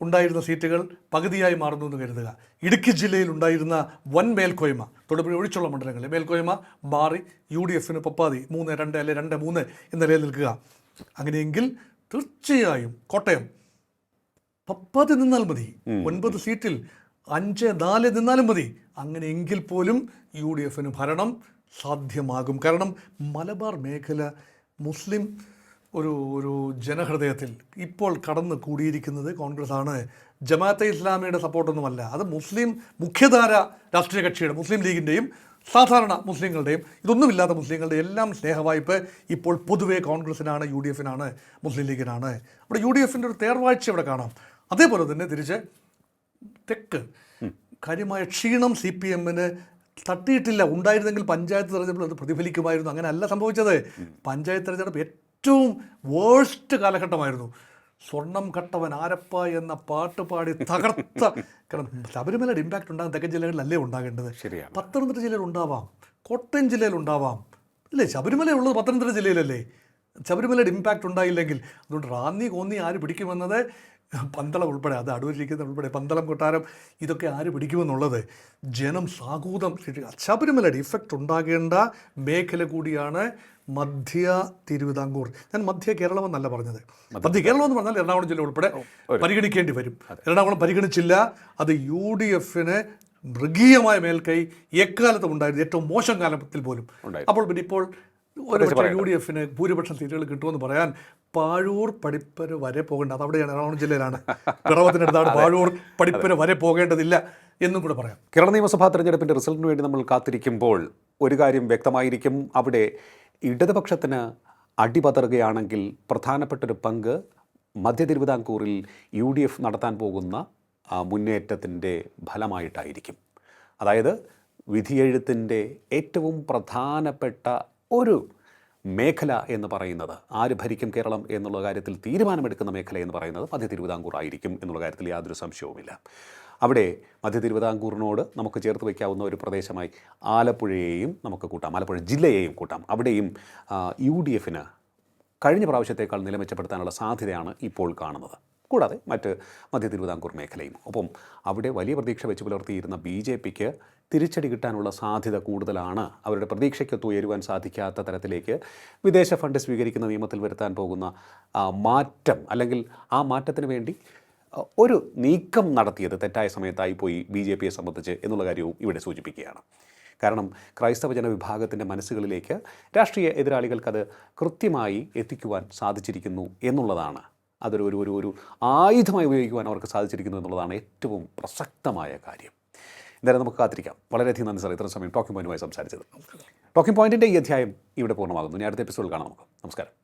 ഉണ്ടായിരുന്ന സീറ്റുകൾ പകുതിയായി മാറുന്നു എന്ന് കരുതുക. ഇടുക്കി ജില്ലയിൽ ഉണ്ടായിരുന്ന വൻ മേൽക്കോയ്മ, തൊടുപുഴ ഒഴിച്ചുള്ള മണ്ഡലങ്ങളിൽ മേൽക്കോയ്മ മാറി UDFന് പപ്പാതി 3-2 അല്ലെ 2-3 എന്ന നിലയിൽ നിൽക്കുക. അങ്ങനെയെങ്കിൽ തീർച്ചയായും കോട്ടയം പപ്പാതി നിന്നാൽ മതി, 9 സീറ്റിൽ 5-4 നിന്നാലും മതി. അങ്ങനെയെങ്കിൽ പോലും UDFന് ഭരണം സാധ്യമാകും. കാരണം മലബാർ മേഖല മുസ്ലിം ഒരു ജനഹൃദയത്തിൽ ഇപ്പോൾ കടന്നു കൂടിയിരിക്കുന്നത് കോൺഗ്രസ്സാണ്. ജമാഅത്തെ ഇസ്ലാമിയുടെ സപ്പോർട്ടൊന്നുമല്ല. അത് മുസ്ലിം മുഖ്യധാര രാഷ്ട്രീയ കക്ഷിയുടെ, മുസ്ലിം ലീഗിൻ്റെയും സാധാരണ മുസ്ലിങ്ങളുടെയും, ഇതൊന്നുമില്ലാത്ത മുസ്ലിങ്ങളുടെ എല്ലാം സ്നേഹവായ്പ് ഇപ്പോൾ പൊതുവേ കോൺഗ്രസ്സിനാണ്, UDFനാണ്, മുസ്ലിം ലീഗിനാണ്. അവിടെ UDFൻ്റെ ഒരു തേർവാഴ്ച ഇവിടെ കാണാം. അതേപോലെ തന്നെ തിരിച്ച് തെക്ക് കാര്യമായ ക്ഷീണം CPMന് തട്ടിയിട്ടില്ല. ഉണ്ടായിരുന്നെങ്കിൽ പഞ്ചായത്ത് തെരഞ്ഞെടുപ്പിൽ അത് പ്രതിഫലിക്കുമായിരുന്നു. അങ്ങനെ അല്ല സംഭവിച്ചത്. പഞ്ചായത്ത് തെരഞ്ഞെടുപ്പ് ഏറ്റവും വേഴ്സ്റ്റ് കാലഘട്ടമായിരുന്നു. സ്വർണം കട്ടവൻ ആരപ്പ എന്ന പാട്ട് പാടി തകർത്ത, കാരണം ശബരിമലയുടെ ഇമ്പാക്റ്റ് ഉണ്ടാകും തെക്കൻ ജില്ലകളിലല്ലേ ഉണ്ടാകേണ്ടത്. ശരിയാണ്. പത്തനംതിട്ട ജില്ലയിൽ ഉണ്ടാവാം, കോട്ടയം ജില്ലയിൽ ഉണ്ടാവാം, അല്ലേ? ശബരിമല ഉള്ളത് പത്തനംതിട്ട ജില്ലയിലല്ലേ? ശബരിമലയുടെ ഇമ്പാക്റ്റ് ഉണ്ടായില്ലെങ്കിൽ അതുകൊണ്ട് റാന്നി കോന്നി ആര് പിടിക്കുമെന്നത്, പന്തളം ഉൾപ്പെടെ, അത് അടൂരിരിക്കുന്ന ഉൾപ്പെടെ പന്തളം കൊട്ടാരം, ഇതൊക്കെ ആര് പിടിക്കുമെന്നുള്ളത് ജനം സാഗൂതം. ശബരിമലയുടെ ഇഫക്റ്റ് ഉണ്ടാകേണ്ട മേഖല കൂടിയാണ് മധ്യ തിരുവിതാംകൂർ. ഞാൻ മധ്യ കേരളം എന്നല്ല പറഞ്ഞത്. മധ്യ കേരളം എന്ന് പറഞ്ഞാൽ എറണാകുളം ജില്ല ഉൾപ്പെടെ പരിഗണിക്കേണ്ടി വരും. എറണാകുളം പരിഗണിച്ചില്ല. അത് UDFന് മൃഗീയമായ മേൽക്കൈ എക്കാലത്തും ഉണ്ടായിരുന്നു, ഏറ്റവും മോശം കാലത്തിൽ പോലും. അപ്പോൾ പിന്നെ ഇപ്പോൾ UDFന് ഭൂരിപക്ഷം സീറ്റുകൾ കിട്ടുമെന്ന് പറയാൻ പാഴൂർ പടിപ്പര വരെ പോകേണ്ട, അതവിടെയാണ്, എറണാകുളം ജില്ലയിലാണ്, പിറവത്തിനടുത്താണ്. പാഴൂർ പടിപ്പര വരെ പോകേണ്ടതില്ല എന്നും കൂടെ പറയാം. കേരള നിയമസഭാ തെരഞ്ഞെടുപ്പിൻ്റെ റിസൾട്ടിന് വേണ്ടി നമ്മൾ കാത്തിരിക്കുമ്പോൾ ഒരു കാര്യം വ്യക്തമായിരിക്കും. അവിടെ ഇടതുപക്ഷത്തിന് അടിപതറുകയാണെങ്കിൽ പ്രധാനപ്പെട്ടൊരു പങ്ക് മധ്യ തിരുവിതാംകൂറിൽ UDF നടത്താൻ പോകുന്ന മുന്നേറ്റത്തിൻ്റെ ഫലമായിട്ടായിരിക്കും. അതായത് വിധിയെഴുത്തിൻ്റെ ഏറ്റവും പ്രധാനപ്പെട്ട ഒരു മേഖല എന്ന് പറയുന്നത്, ആര് ഭരിക്കും കേരളം എന്നുള്ള കാര്യത്തിൽ തീരുമാനമെടുക്കുന്ന മേഖല എന്ന് പറയുന്നത് മധ്യ തിരുവിതാംകൂർ ആയിരിക്കും എന്നുള്ള കാര്യത്തിൽ യാതൊരു സംശയവുമില്ല. അവിടെ മധ്യ തിരുവിതാംകൂറിനോട് നമുക്ക് ചേർത്ത് വയ്ക്കാവുന്ന ഒരു പ്രദേശമായി ആലപ്പുഴയെയും നമുക്ക് കൂട്ടാം, ആലപ്പുഴ ജില്ലയെയും കൂട്ടാം. അവിടെയും UDFന് കഴിഞ്ഞ പ്രാവശ്യത്തേക്കാൾ നില മെച്ചപ്പെടുത്താനുള്ള സാധ്യതയാണ് ഇപ്പോൾ കാണുന്നത്. കൂടാതെ മറ്റ് മധ്യ തിരുവിതാംകൂർ മേഖലയും. ഒപ്പം അവിടെ വലിയ പ്രതീക്ഷ വെച്ച് പുലർത്തിയിരുന്ന BJPക്ക് തിരിച്ചടി കിട്ടാനുള്ള സാധ്യത കൂടുതലാണ്. അവരുടെ പ്രതീക്ഷയ്ക്കൊത്ത് ഉയരുവാൻ സാധിക്കാത്ത തരത്തിലേക്ക് വിദേശ ഫണ്ട് സ്വീകരിക്കുന്ന നിയമത്തിൽ വരുത്താൻ പോകുന്ന മാറ്റം, അല്ലെങ്കിൽ ആ മാറ്റത്തിന് വേണ്ടി ഒരു നീക്കം നടത്തിയത് തെറ്റായ സമയത്തായി പോയി BJPയെ സംബന്ധിച്ച് എന്നുള്ള കാര്യവും ഇവിടെ സൂചിപ്പിക്കുകയാണ്. കാരണം ക്രൈസ്തവ ജനവിഭാഗത്തിൻ്റെ മനസ്സുകളിലേക്ക് രാഷ്ട്രീയ എതിരാളികൾക്കത് കൃത്യമായി എത്തിക്കുവാൻ സാധിച്ചിരിക്കുന്നു എന്നുള്ളതാണ്. അതൊരു ഒരു ഒരു ആയുധമായി ഉപയോഗിക്കുവാൻ അവർക്ക് സാധിച്ചിരിക്കുന്നു എന്നുള്ളതാണ് ഏറ്റവും പ്രസക്തമായ കാര്യം. എന്തായാലും നമുക്ക് കാത്തിരിക്കാം. വളരെയധികം നന്ദി സാർ, ഇത്ര സമയം ടോക്കിംഗ് പോയിന്റുമായി സംസാരിച്ചത്. ടോക്കിംഗ് പോയിന്റിൻ്റെ ഈ അധ്യായം ഇവിടെ പൂർണ്ണമാകുന്നു. ഇനി അടുത്ത എപ്പിസോഡിൽ കാണാം നമുക്ക്. നമസ്കാരം.